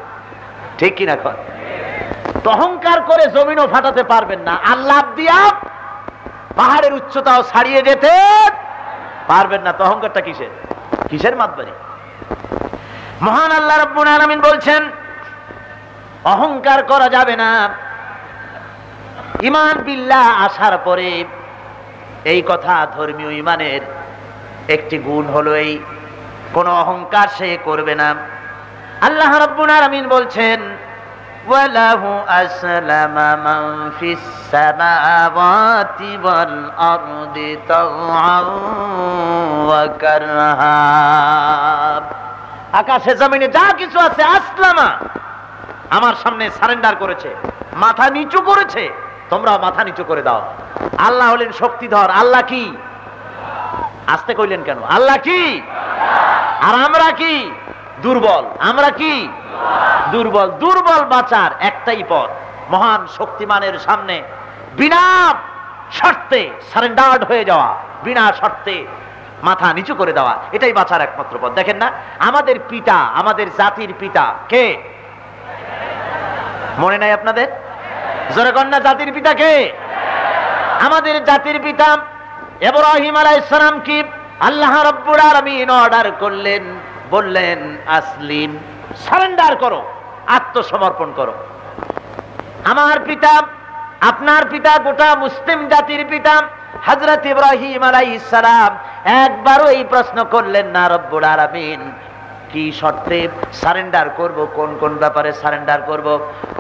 ঠিক কিনা কর? অহংকার করে জমিনও ফাটাতে পারবেন না, আল্লাহ দিয়া পাহাড়ের উচ্চতাও ছাড়িয়ে যেতে পারবেন না। তো অহংকারটা কিসের? কিসের মাতবাড়ি? মহান আল্লাহ রাব্বুল আলামিন বলছেন অহংকার করা যাবে না। ঈমান বিল্লাহ আসার পরে এই কথা, ধর্মীয় ঈমানের একটি গুণ হলো এই, কোন অহংকার সে করবে না। আল্লাহ রাব্বুল আলামিন বলছেন ওয়ালাহু আসলামা মান ফিস সামাওয়াতি ওয়াল আরদি তাওআন ওয়া কারহা। আকাশে জমিনে যা কিছু আছে আসলামা, আমার সামনে সারেন্ডার করেছে, মাথা নিচু করেছে। তোমরা মাথা নিচু করে দাও। আল্লাহ হলেন শক্তিধর। আল্লাহ কি? আসতে কইলেন কেন? আল্লাহ কি? আর আমরা কি? দুর্বল। আমরা কি? দুর্বল। দুর্বল বাঁচার একটাই পথ, মহান শক্তিমানের সামনে বিনা শর্তে সারেন্ডার্ড হয়ে যাওয়া, বিনা শর্তে মাথা নিচু করে দেওয়া, এটাই বাঁচার একমাত্র পথ। দেখেন না, আমাদের পিতা, আমাদের জাতির পিতা কে? মনে নাই আপনাদের? জোরে কন্যা, জাতির পিতা কে? আমাদের জাতির পিতা ইব্রাহিম আলাইহিস সালাম কি আল্লাহ রাব্বুল আলামিন অর্ডার করলেন, বললেন আসলিম, সারেন্ডার করো, আত্মসমর্পণ করো। আমার পিতা, আপনার পিতা, গোটা মুসলিম জাতির পিতা হযরত ইব্রাহিম আলাইহিস সালাম একবারও এই প্রশ্ন করলেন না রব্বুল আলামিন কি শর্তে সারেন্ডার করব, কোন কোন ব্যাপারে সারেন্ডার করব,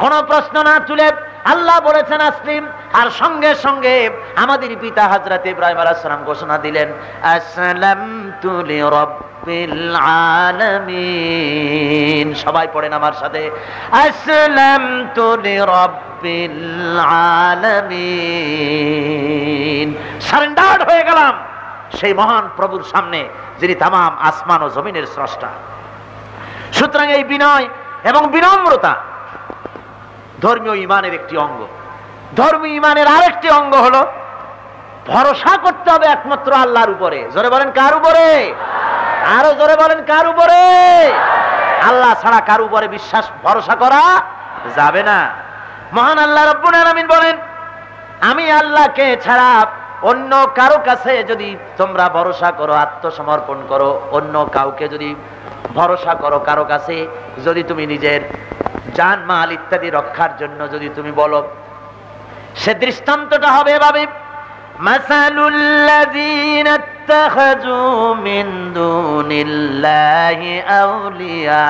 কোন প্রশ্ন না তুলে আল্লাহ বলেছেন আসলিম। আর সঙ্গে সঙ্গে আমাদের পিতা হযরত ইব্রাহিম আলাইহিস সালাম ঘোষণা দিলেন আসলামতু লিরাব্বিল আলামিন। সবাই পড়েন আমার সাথে, আসলামতু লিরাব্বিল আলামিন। সারেন্ডার হয়ে গেলাম সেই মহান প্রভুর সামনে, যিনি তামাম আসমান ও জমিনের স্রষ্টা। সুতরাং এই বিনয় এবং বিনম্রতা ধর্মীয় ঈমানের একটি অঙ্গ। ধর্মীয় ঈমানের আরেকটি অঙ্গ হলো ভরসা করতে হবে একমাত্র আল্লাহর উপরে। জোরে বলেন কার উপরে? আরো জোরে বলেন কার উপরে? আল্লাহ ছাড়া কার উপরে বিশ্বাস ভরসা করা যাবে না। মহান আল্লাহ রাব্বুল আলামিন বলেন আমি আল্লাহকে ছাড়া অন্য কারো কাছে যদি তোমরা ভরসা করো, আত্মসমর্পণ করো, অন্য কাউকে যদি ভরসা করো, কারো কাছে যদি তুমি নিজের জান মাল ইত্যাদি রক্ষার জন্য যদি তুমি বলো, সে দৃষ্টান্তটা হবে এভাবে মাসালুল লাযীনা ইত্তাখাযু মিন দুনিল্লাহি আউলিয়া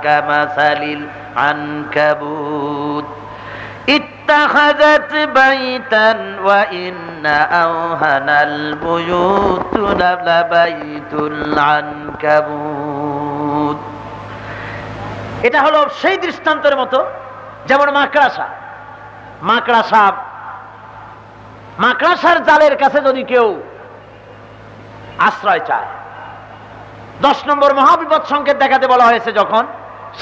কামাসালিল আনকাবুত ইত্তাখাযাত বাইতান ওয়া ইন্না আওহানাল বুয়ুতি লাবাইতুল আনকাবুত। এটা হলো সেই দৃষ্টান্তের মতো যেমন মাকড়াসার জালের কাছে যদি কেউ আশ্রয় চায়, 10 নম্বর মহাবিপদ সংকেত দেখাতে বলা হয়েছে যখন,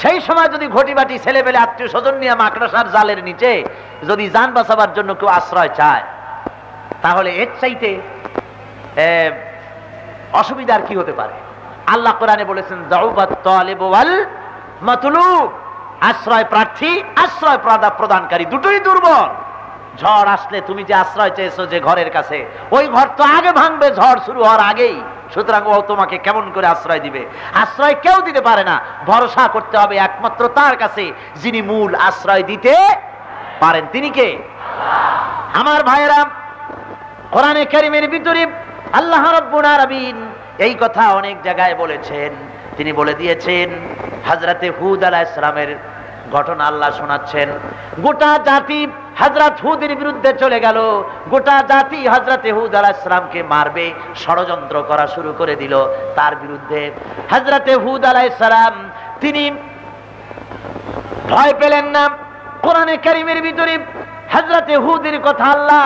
সেই সময় যদি ঘটিবাটি ছেলেপেলে আত্মীয় স্বজন নিয়ে মাকড়াসার জালের নিচে যদি জান বাঁচাবার জন্য কেউ আশ্রয় চায়, তাহলে এর চাইতে অসুবিধার কি হতে পারে? আল্লাহ কোরআনে বলেছেন যাউবাত তালিব ওয়াল মাতলুব, আশ্রয় প্রার্থী আশ্রয় প্রদানকারী দুটোই দুর্বল। ঝড় আসলে তুমি যে আশ্রয় চেয়েছো যে ঘরের কাছে, ওই ঘর তো আগে ভাঙবে ঝড় শুরু হওয়ার আগেই। সুতরাং ও তোমাকে কেমন করে আশ্রয় দিবে? আশ্রয় কেউ দিতে পারে না। ভরসা করতে হবে একমাত্র তার কাছে যিনি মূল আশ্রয় দিতে পারেন। তিনি কে? আমার ভাইয়েরা, কোরআনে কারীমের ভিতরে আল্লাহ রাব্বুল আলামিন এই কথা অনেক জায়গায় বলেছেন। তিনি বলে দিয়েছেন হযরতে হুদ আলাইহিস সালামের ঘটনা আল্লাহ শোনাচ্ছেন। গোটা জাতি হযরত হুদের বিরুদ্ধে চলে গেল, গোটা জাতি হযরতে হুদ আলাইহিস সালামকে মারবে, ষড়যন্ত্র করা শুরু করে দিল তার বিরুদ্ধে। হযরতে হুদ আলাইহিস সালাম তিনি ভয় পেলেন না। কোরআনে কারীমের ভিতরে হযরতে হুদের কথা আল্লাহ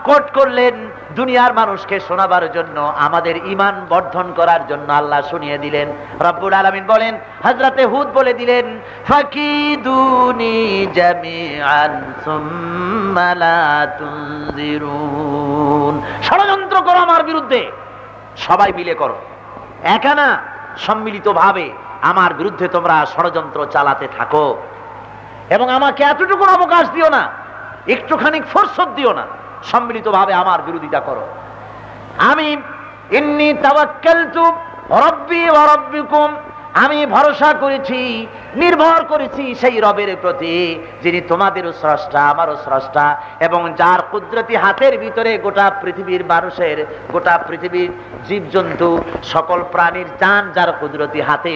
কোট করলেন দুনিয়ার মানুষকে শোনাবার জন্য, আমাদের ঈমান বর্ধন করার জন্য আল্লাহ শুনিয়ে দিলেন। রব্বুল আলামিন বলেন, হযরতে হুদ বলে দিলেন, ফাকিদুনি জামিআন সুম্মা লা তুনজিরুন। ষড়যন্ত্র করো আমার বিরুদ্ধে, সবাই মিলে করো, একা না, সম্মিলিতভাবে আমার বিরুদ্ধে তোমরা ষড়যন্ত্র চালাতে থাকো, এবং আমাকে এতটুকু অবকাশ দিও না, একটুখানি ফুরসত দিও না, সম্মিলিতভাবে আমার বিরোধিতা করো। আমি ইন্নী তাওয়াক্কালতু রাব্বি ওয়া রাব্বিকুম, আমি ভরসা করেছি, নির্ভর করেছি সেই রবের প্রতি যিনি তোমাদেরও স্রষ্টা আমারও স্রষ্টা, এবং যার কুদরতি হাতের ভিতরে গোটা পৃথিবীর মানুষের, গোটা পৃথিবীর জীবজন্তু সকল প্রাণীর জান যার কুদরতি হাতে,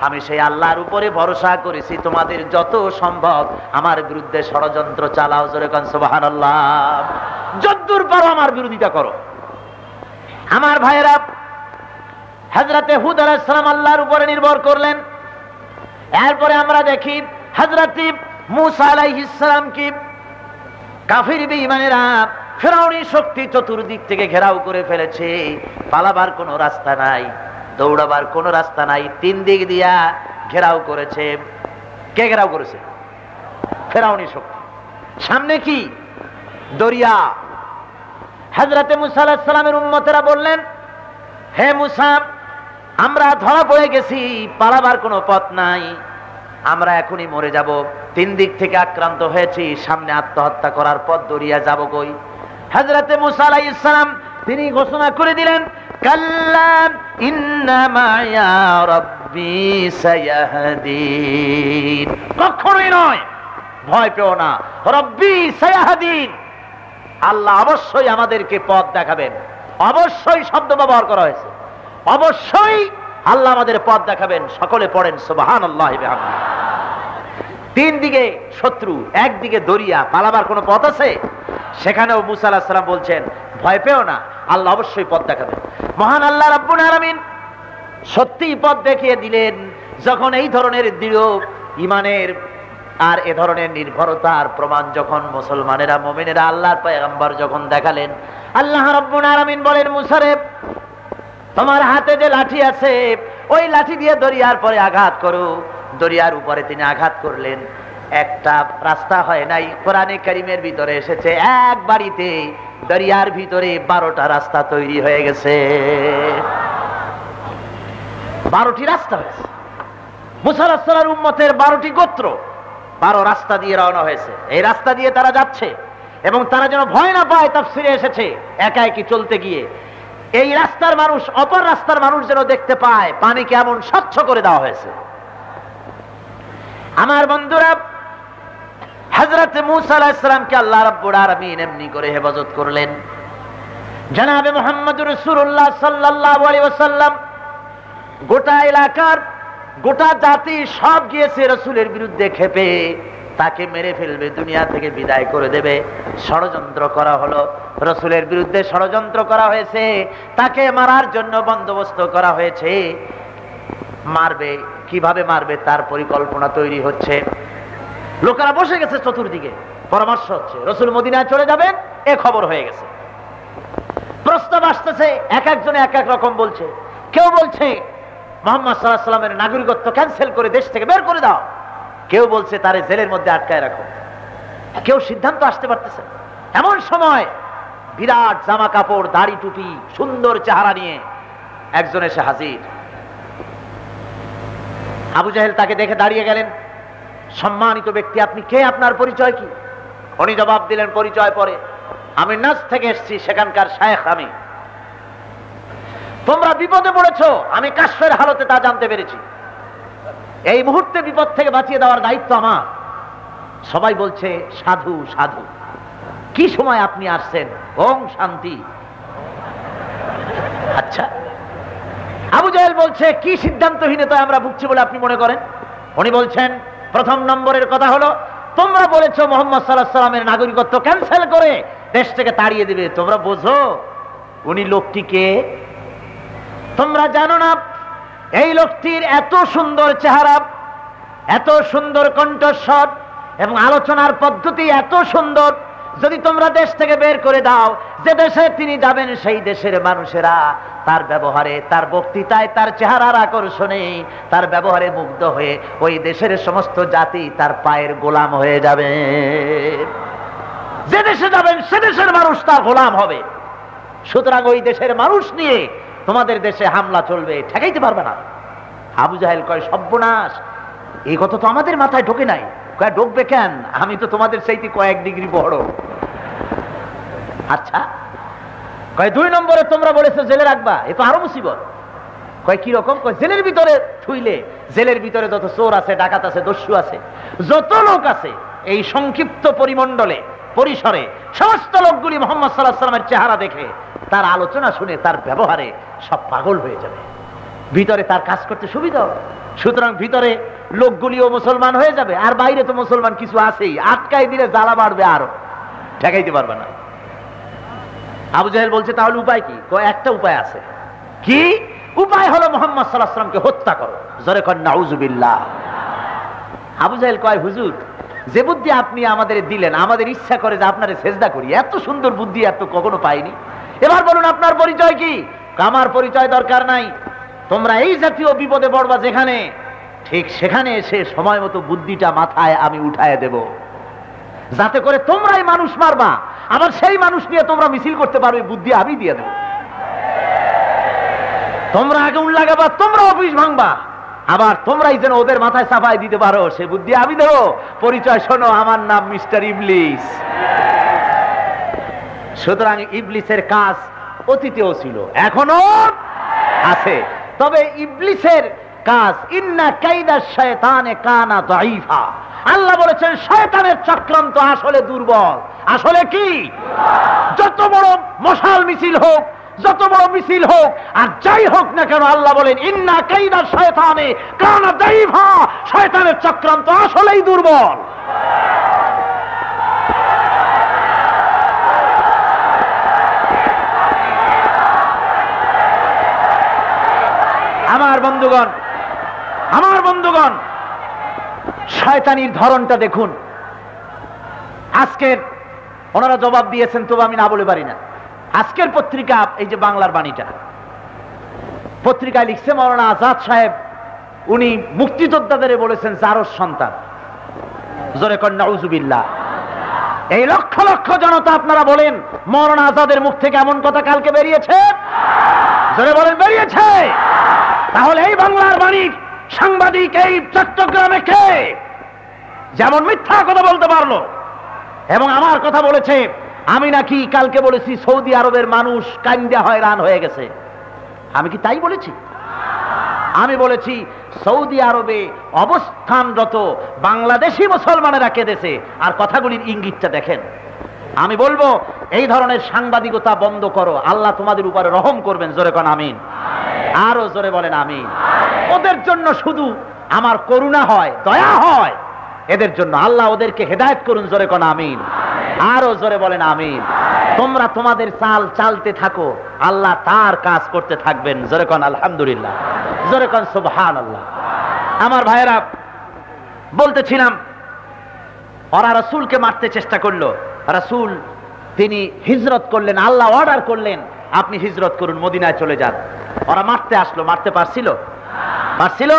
আমি সেই আল্লাহর উপরে ভরসা করেছি। তোমাদের যত সম্ভব আমার বিরুদ্ধে ষড়যন্ত্র চালাও, জোরে কোন সুবহানাল্লাহ, যদ্দূর পারো আমার বিরোধিতা করো। আমার ভাইয়েরা, হযরতে হুদ আলাইহিস সালাম আল্লাহর উপরে নির্ভর করলেন। এরপরে আমরা দেখি হযরতে মূসা আলাইহিস সালাম কি কাফির বেঈমানেরা ফিরআউনি শক্তি চতুর্দিক থেকে ঘেরাও করে ফেলেছে, পালাবার কোনো রাস্তা নাই, দৌড়াবার কোনো রাস্তা নাই, তিন দিক দিয়া ঘেরাও করেছে। কে ঘেরাও করেছে? ফিরআউনি শক্তি। সামনে কি? দরিয়া। হযরতে মূসা আলাইহিস সালামের উম্মতেরা বললেন, হে মূসা, আমরা ধরা পড়ে গেছি, পালাবার কোনো পথ নাই, আমরা এখনই মরে যাব, তিন দিক থেকে আক্রান্ত হয়েছি, সামনে আত্মহত্যা করার পথ, দরিয়া যাব কই? হযরতে মূসা আলাইহিস সালাম তিনি ঘোষণা করে দিলেন, কাল্লা ইন্না মা'য়া রাব্বি সায়াহদিন। কখনোই নয়, ভয় পেও না, রাব্বি সায়াহদিন, আল্লাহ অবশ্যই আমাদেরকে পথ দেখাবেন। অবশ্যই শব্দ ব্যবহার করা হয়েছে, অবশ্যই আল্লাহ আমাদের পথ দেখাবেন। সকলে পড়েন সুবহানাল্লাহি বিহামদিহি। তিন দিকে শত্রু, একদিকে দরিয়া, পালাবার কোনো পথ আছে? সেখানেও মূসা আলাইহিস সালাম বলছেন, ভয় পেও না, আল্লাহ অবশ্যই পথ দেখাবেন। মহান আল্লাহ রাব্বুল আলামিন সত্যিই পথ দেখিয়ে দিলেন। যখন এই ধরনের দৃঢ় ঈমানের আর এ ধরনের নির্ভরতার প্রমাণ যখন মুসলমানেরা, মুমিনেরা আল্লাহর পয়গম্বর যখন দেখালেন, আল্লাহ রাব্বুল আলামিন বলেন, মূসা রে, তোমার হাতে যে লাঠি আছে, ওই লাঠি দিয়ে দরিয়ার পরে আঘাত করো। দরিয়ার উপরে তিনি আঘাত করলেন, একটা রাস্তা হয় নাই। কোরআনে কারীমের ভিতরে এসেছে, এক বাড়িতে দরিয়ার ভিতরে 12টা রাস্তা তৈরি হয়ে গেছে। 12টি রাস্তা হয়েছে। মূসা আলাইহিস সালামের উম্মতের 12টি গোত্র 12 রাস্তা দিয়ে রওনা হয়েছে। এই রাস্তা দিয়ে তারা যাচ্ছে, এবং তারা যেন ভয় না পায়, তাফসীরে এসেছে একা একই চলতে গিয়ে এই রাস্তার মানুষ অপর রাস্তার মানুষ যেন দেখতে পায়, পানিকে এমন স্বচ্ছ করে দেওয়া হয়েছে। আমার বন্ধুরা, হযরতে মূসা আলাইহিস সালামকে আল্লাহ রাব্বুল আলামিন এমনি করে হেফাজত করলেন। জনাবে মুহাম্মদুর রাসূলুল্লাহ সাল্লাল্লাহু আলাইহি ওয়াসাল্লাম, গোটা এলাকার গোটা জাতি সব গিয়েছে রাসূলের বিরুদ্ধে ক্ষেপে, তাকে মেরে ফেলবে, দুনিয়া থেকে বিদায় করে দেবে। ষড়যন্ত্র করা হলো, রাসূলের বিরুদ্ধে ষড়যন্ত্র করা হয়েছে, তাকে মারার জন্য বন্দোবস্ত করা হয়েছে। মারবে, কিভাবে মারবে তার পরিকল্পনা তৈরি হচ্ছে। লোকেরা বসে গেছে চতুর্দিকে, পরামর্শ হচ্ছে, রাসূল মদিনায় চলে যাবেন এ খবর হয়ে গেছে। প্রস্তাব আসতেছে, এক একজনে এক এক রকম বলছে। কেউ বলছে মুহাম্মদ সাল্লাল্লাহু আলাইহি ওয়াসাল্লামের নাগরিকত্ব ক্যান্সেল করে দেশ থেকে বের করে দাও, কেউ বলছে তারে জেলের মধ্যে আটকায় রাখো। কেউ সিদ্ধান্ত আসতে পারতেছে। এমন সময় বিরাট জামা কাপড়, দাড়ি টুপি, সুন্দর চেহারা নিয়ে একজন এসে হাজির। আবু জাহেল তাকে দেখে দাঁড়িয়ে গেলেন, সম্মানিত ব্যক্তি, আপনি কে, আপনার পরিচয় কি? উনি জবাব দিলেন, পরিচয় পরে, আমি নাজ থেকে এসেছি, সেখানকার শায়েখ আমি। তোমরা বিপদে পড়েছো, আমি কাশফের হালতে তা জানতে পেরেছি, এই মুহূর্তে বিপদ থেকে বাঁচিয়ে দেওয়ার দায়িত্ব আমার। সবাই বলছে সাধু সাধু। কি সময় আপনি আসছেন? ওম শান্তি। আচ্ছা, আবু জাহেল বলছে কি সিদ্ধান্তহীনতায় আমরা ভুগছি বলে আপনি মনে করেন? উনি বলছেন প্রথম নম্বরের কথা হলো, তোমরা বলেছো মুহাম্মদ সাল্লাল্লাহু আলাইহি ওয়াসাল্লামের নাগরিকত্ব ক্যান্সেল করে দেশ থেকে তাড়িয়ে দিবে। তোমরা বোঝো উনি লোকটিকে? তোমরা জানো না এই লোকটির এত সুন্দর চেহারা, এত সুন্দর কণ্ঠস্বর এবং আলোচনার পদ্ধতি এত সুন্দর, যদি তোমরা দেশ থেকে বের করে দাও, যে দেশে তিনি যাবেন সেই দেশের মানুষেরা তার ব্যবহারে, তার বক্তৃতায়, তার চেহারার আকর্ষণে, তার ব্যবহারে মুগ্ধ হয়ে ওই দেশের সমস্ত জাতি তার পায়ের গোলাম হয়ে যাবে। যে দেশে যাবেন সে দেশের মানুষ তার গোলাম হবে। সুতরাং ওই দেশের মানুষ নিয়ে তোমাদের দেশে হামলা চলবে, ঠেকাইতে পারবে না। আবু জাহেল কয়, সর্বনাশ, এই কথা তো আমাদের মাথায় ঢোকে নাই। কয়, ঢোকবে কেন? আমি তো তোমাদের চাইতে কয়েক ডিগ্রি বড়। আচ্ছা, কয় 2 নম্বরে তোমরা বলেছো জেলে রাখবা, এ তো আরো মুসিবত। কয় কি রকম? কয় জেলের ভিতরে থুইলে, জেলের ভিতরে যত চোর আছে, ডাকাত আছে, দস্যু আছে, যত লোক আছে, এই সংক্ষিপ্ত পরিমণ্ডলে, পরিসরে সমস্ত লোকগুলি মুহাম্মদ সাল্লাল্লাহু আলাইহি ওয়াসাল্লামের চেহারা দেখে, তার আলোচনা শুনে, তার ব্যবহারে সব পাগল হয়ে যাবে। ভিতরে তার কাজ করতে সুবিধা হবে। সুতরাং ভিতরে লোকগুলিও মুসলমান হয়ে যাবে, আর বাইরে তো মুসলমান কিছু আছেই, আটকাই দিলে জ্বালা বাড়বে, আরো ঠেকাইতে পারবে না। আবু জাহেল বলছে, তাহলে উপায় কি? কয়, একটা উপায় আছে। কি উপায়? হলো মুহাম্মদ সাল্লাল্লাহু আলাইহি ওয়াসাল্লামকে হত্যা করো। জোরে কর নাউযুবিল্লাহ। আবু জাহেল কয়, হুজুর, যে বুদ্ধি আপনি আমাদের দিলেন, আমাদের ইচ্ছা করে যে আপনারে সেজদা করি, এত সুন্দর বুদ্ধি এত কখনো পাইনি। এবার বলুন আপনার পরিচয় কি? আমার পরিচয় দরকার নাই, তোমরা এই জাতীয় বিপদে পড়বা যেখানে, ঠিক সেখানে এসে সময় মতো বুদ্ধিটা মাথায় আমি উঠায় দেব, যাতে করে তোমরাই মানুষ মারবা, আবার সেই মানুষ নিয়ে তোমরা মিছিল করতে পারবে, বুদ্ধি আমি দিয়ে দেব। তোমরা আগুন লাগাবা, তোমরা অফিস ভাঙবা, আবার তোমরাই যেন ওদের মাথায় চাপাই দিতে পারো, সে বুদ্ধি আমি দেব। পরিচয় শোনো, আমার নাম মিস্টার ইবলিস। সুতরাং ইবলিসের কাজ অতীতেও ছিল, এখনো আছে। তবে ইবলিসের কাজ, ইন্না কাইদা শায়তানে কানা দাঈফা। আল্লাহ বলেছেন শয়তানের চক্রান্ত আসলে দুর্বল। আসলে কি? যত বড় মশাল মিছিল হোক, যত বড় মিছিল হোক, আর যাই হোক না কেন, আল্লাহ বলেন ইন্না কাইদা শায়তানে কানা দাঈফা। শয়তানের চক্রান্ত আসলেই দুর্বল। আমার বন্ধুগণ, শয়তানির ধরনটা দেখুন। আজকের ওনারা জবাব দিয়েছেন, তবু আমি না বলে পারি না। আজকের পত্রিকা, এই যে বাংলার বাণীটা, পত্রিকায় লিখছে মাওলানা আজাদ সাহেব, উনি মুক্তিযোদ্ধাদের বলেছেন জারজ সন্তান। জোরে কর নাউযুবিল্লাহ। এই লক্ষ লক্ষ জনতা, আপনারা বলেন মাওলানা আজাদের মুখ থেকে এমন কথা কালকে বেরিয়েছে? জোরে বলেন, বেরিয়েছে। তাহলে এই বাংলার বাণীর সাংবাদিক এই চট্টগ্রামে কে যেমন মিথ্যা কথা বলতে পারলো এবং আমার কথা বলেছে? আমি নাকি কালকে বলেছি সৌদি আরবের মানুষ কান্দা হয়রান হয়ে গেছে। আমি কি তাই বলেছি? আমি বলেছি সৌদি আরবে অবস্থানরত বাংলাদেশি মুসলমানেরা কেঁদেছে। আর কথাগুলির ইঙ্গিতটা দেখেন। আমি বলবো এই ধরনের সাংবাদিকতা বন্ধ করো, আল্লাহ তোমাদের উপরে রহম করবেন। জোরে কোন আমিন। আরো জোরে বলেন আমিন। ওদের জন্য শুধু আমার করুণা হয়, দয়া হয়, এদের জন্য আল্লাহ ওদেরকে হেদায়েত করুন। জোরে কোন আমিন। আরো জোরে বলেন আমিন। তোমরা তোমাদের চাল চালতে থাকো, আল্লাহ তার কাজ করতে থাকবেন। জোরে কোন আলহামদুলিল্লাহ। জোরে কোন সুবহানাল্লাহ। আমার ভাইয়েরা, বলতেছিলাম ওরা রাসূলকে মারতে চেষ্টা করলো। রাসূল তিনি হিজরত করলেন, আল্লাহ অর্ডার করলেন আপনি হিজরত করুন, মদিনায় চলে যান। ওরা মারতে আসলো, মারতে পারছিল? পারছিল?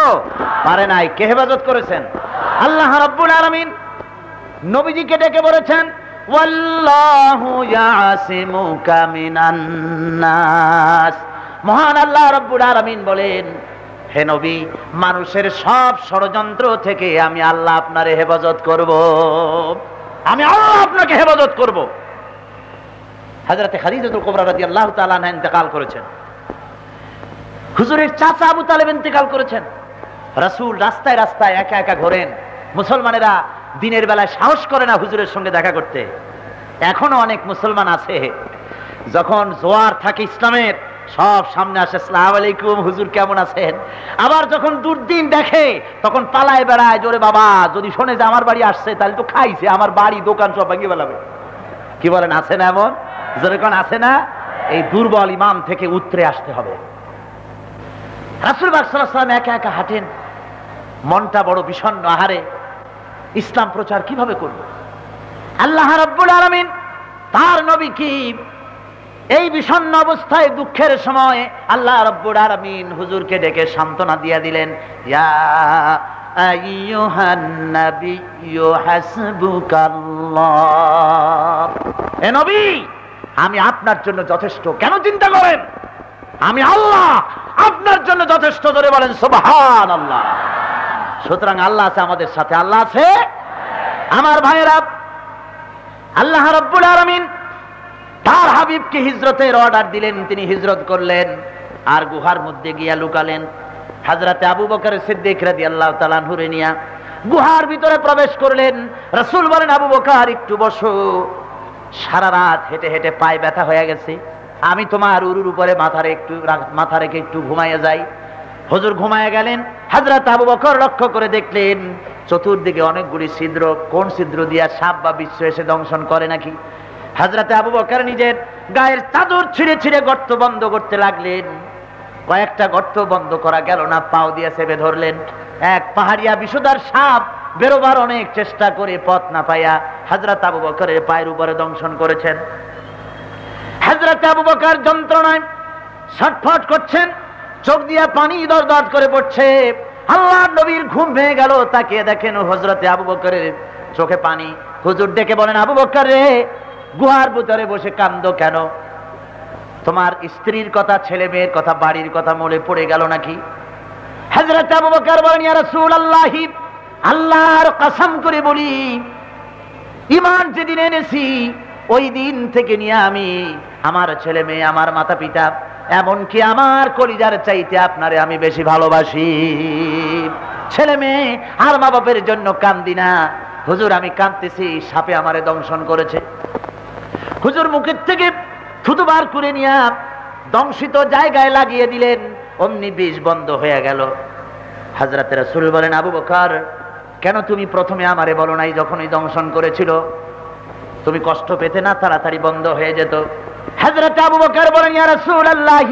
পারে নাই। কে হেফাজত করেছেন? আল্লাহ রাব্বুল আলামিন নবীজিকে ডেকে বলেছেন ওয়াল্লাহু ইয়াসিমুকা মিনান নাস। মহান আল্লাহ রাব্বুল আলামিন বলেন, হে নবী, মানুষের সব ষড়যন্ত্র থেকে আমি আল্লাহ আপনারে হেফাজত করব। আমি আল্লাহ আপনাকে হেফাজত করব। হযরতে খাদিজাতুল কুবরা রাদিয়াল্লাহু তাআলা আনহা ইন্তেকাল করেছেন। হুজুরের চাচা আবু তালেব ইন্তেকাল করেছেন। রাসূল রাস্তায় রাস্তায় একা একা ঘোরেন। মুসলমানেরা দিনের বেলায় সাহস করে না হুজুরের সঙ্গে দেখা করতে। এখনো অনেক মুসলমান আছে, যখন জোয়ার থাকে ইসলামের, সব সামনে আসে, আসসালামু আলাইকুম হুজুর কেমন আছেন। আবার যখন দুর্দিন দেখে তখন পালায় বেড়ায়, জোরে বাবা যদি শোনে যে আমার বাড়ি আসছে তাহলে তো খাইছে, আমার বাড়ি দোকান সব ভেঙে ফেলাবে। কি বলেন, আছে না এমন? জোরে কোন আছে না? এই দুর্বল ইমাম থেকে উতরে আসতে হবে। রাসূল পাক সাল্লাল্লাহু আলাইহি ওয়াসাল্লাম একা একা হাঁটেন, মনটা বড় বিষণ্ণ। আহারে, ইসলাম প্রচার কিভাবে করব? আল্লাহ রাব্বুল আলামিন তার নবী কি এই বিষণ্ণ অবস্থায় দুঃখের সময় আল্লাহ রাব্বুল আলামিন হুজুরকে ডেকে সান্ত্বনা দিয়ে দিলেন, ইয়া আইয়ুহান নাবিয়্যু হাসবুকাল্লাহ। এ নবী, আমি আপনার জন্য যথেষ্ট। কেন চিন্তা করেন? আমি আল্লাহ আপনার জন্য যথেষ্ট। ধরে বলেন সুবহানাল্লাহ। সুতরাং আল্লাহ আছে আমাদের সাথে, আল্লাহ আছে। আমার ভাইয়েরা, আল্লাহ রাব্বুল আলামিন তার হাবিবকে হিজরতের অর্ডার দিলেন, তিনি হিজরত করলেন আর গুহার মধ্যে গিয়া লুকালেন। হযরতে আবু বকর সিদ্দিক রাদিয়াল্লাহু তাআলা আনহুরে নিয়া গুহার ভিতরে প্রবেশ করলেন। রাসূল বলেন, আবু বকর একটু বসো, সারা রাত হেঁটে হেঁটে পায়ে ব্যথা হয়ে গেছে, আমি তোমার উরুর উপরে মাথা রেখে একটু ঘুমাইয়া যাই। হুজুর ঘুমাইয়া গেলেন। হযরত আবু বকর লক্ষ্য করে দেখলেন চতুর্দিকে অনেকগুলি ছিদ্র। কোন ছিদ্র দিয়া সাপ বা বিচ্ছু এসে দংশন করে নাকি। হযরতে আবু বকর নিজের গায়ের চাদর ছিঁড়ে ছিঁড়ে গর্ত বন্ধ করতে লাগলেন। কয়েকটা গর্ত বন্ধ করা গেল না, পাও দিয়ে চেপে ধরলেন। এক পাহাড়িয়া বিষধর সাপ বেরোবার অনেক চেষ্টা করে পথ না পাইয়া হযরত আবু বকরের পায়ের উপরে দংশন করেছেন। হযরত আবু বকর যন্ত্রণায় ছটফট করছেন, চোখ দিয়া পানি দরদর করে পড়ছে। আল্লাহর নবীর ঘুম ভেঙে গেল, তাকিয়ে দেখেন হযরতে আবু বকরের চোখে পানি। হুজুর ডেকে বলেন, আবু বকর রে, গুহার ভিতরে বসে কান্দো কেন? তোমার স্ত্রীর কথা, ছেলে মেয়ের কথা, বাড়ির কথা মনে পড়ে গেল নাকি? হযরত আবু বকর বলেন, ইয়া রাসূলুল্লাহ, আল্লাহর কসম করে বলি, ঈমান যেদিন এনেছি ওই দিন থেকে নিয়ে আমি আমার ছেলে মেয়ে, আমার মাতা পিতা, এমনকি আমার কলিজার চাইতে আপনারে আমি বেশি ভালোবাসি। ছেলে মেয়ে আর মা বাপের জন্য কান্দি না। হুজুর আমি কাঁদতেছি, সাপে আমারে দংশন করেছে। হুজুর মুখের থেকে থুতু বার করে নিয়ে দংশিত জায়গায় লাগিয়ে দিলেন, অমনি বিষ বন্ধ হয়ে গেল। হযরত রাসূল বলেন, আবু বকর কেন তুমি প্রথমে আমারে বলো নাই যখন ওই দংশন করেছিল? তুমি কষ্ট পেতে না, তাড়াতাড়ি বন্ধ হয়ে যেত। হযরত আবু বকর বলেন, ইয়া রাসূলুল্লাহ,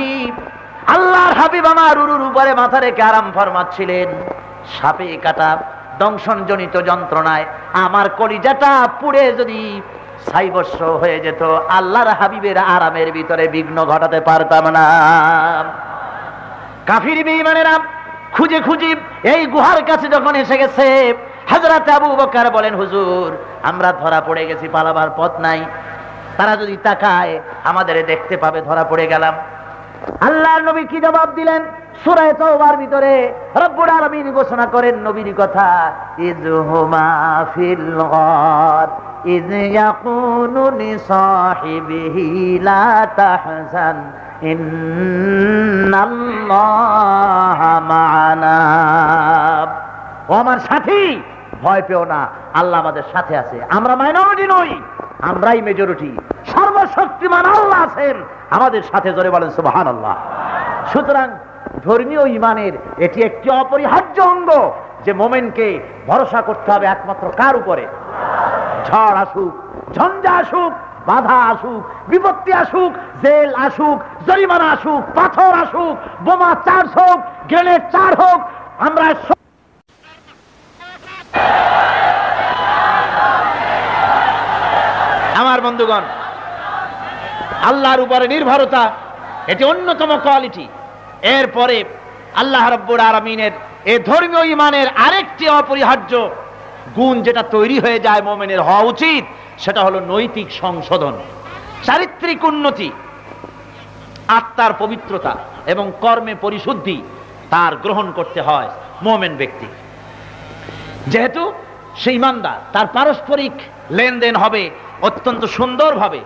আল্লাহর হাবিব আমার উরুর উপরে মাথা রেখে আরাম ফরমাচ্ছিলেন, সাপে কাটা দংশন জনিত যন্ত্রণায় আমার কলিজাটা পুড়ে যদি ছাইবস্য হয়ে যেত, আল্লাহর হাবিবের আরামের ভিতরে বিঘ্ন ঘটাতে পারতাম না। কাফির বেঈমানেরা খুঁজে খুঁজে এই গুহার কাছে যখন এসে গেছে, হযরত আবু বকর বলেন, হুজুর আমরা ধরা পড়ে গেছি, পালাবার পথ নাই। তারা যদি তাকায় আমাদের দেখতে পাবে, ধরা পড়ে গেলাম। আল্লাহর নবী কি জবাব দিলেন? সূরা তাওবার ভিতরে রব্বুল আলামিন ঘোষণা করেন নবীর কথা, ইযহুমা ফিল গার ইয ইয়াকুলু লিসাহিবিহি লা তাহজান ইন্নাল্লাহা মা'ানা। ও আমার সাথী, ভয় পেও না, আল্লাহ আমাদের সাথে আছে। আমরা মাইনরিটি নই, আমরাই মেজরিটি। সর্বশক্তিমান আল্লাহ আছেন আমাদের সাথে। জোরে বলেন সুবহানাল্লাহ। সুতরাং ধর্মীয় ঈমানের এটি একটি অপরিহার্য অঙ্গ যে মুমিনকে ভরসা করতে হবে একমাত্র কার উপরে? ঝড় আসুক, ঝঞ্ঝা আসুক, বাধা আসুক, বিপত্তি আসুক, জেল আসুক, জরিমানা আসুক, পাথর আসুক, বোমা চার্জ হোক, গ্রেনেড চার হোক, আমরা আমার বন্ধুগণ, আল্লাহর উপরে নির্ভরতা এটি অন্যতম কোয়ালিটি। এরপরে আল্লাহ রাব্বুল আলামিনের এই ধর্মীয় ঈমানের আরেকটি অপরিহার্য গুণ যেটা তৈরি হয়ে যায় মুমিনের হওয়া উচিত, সেটা হলো নৈতিক সংশোধন, চারিত্রিক উন্নতি, আত্মার পবিত্রতা এবং কর্মে পরিশুদ্ধি তার গ্রহণ করতে হয় মুমিন ব্যক্তি। যেহেতু সে ঈমানদার, তার পারস্পরিক লেনদেন হবে অত্যন্ত সুন্দরভাবে,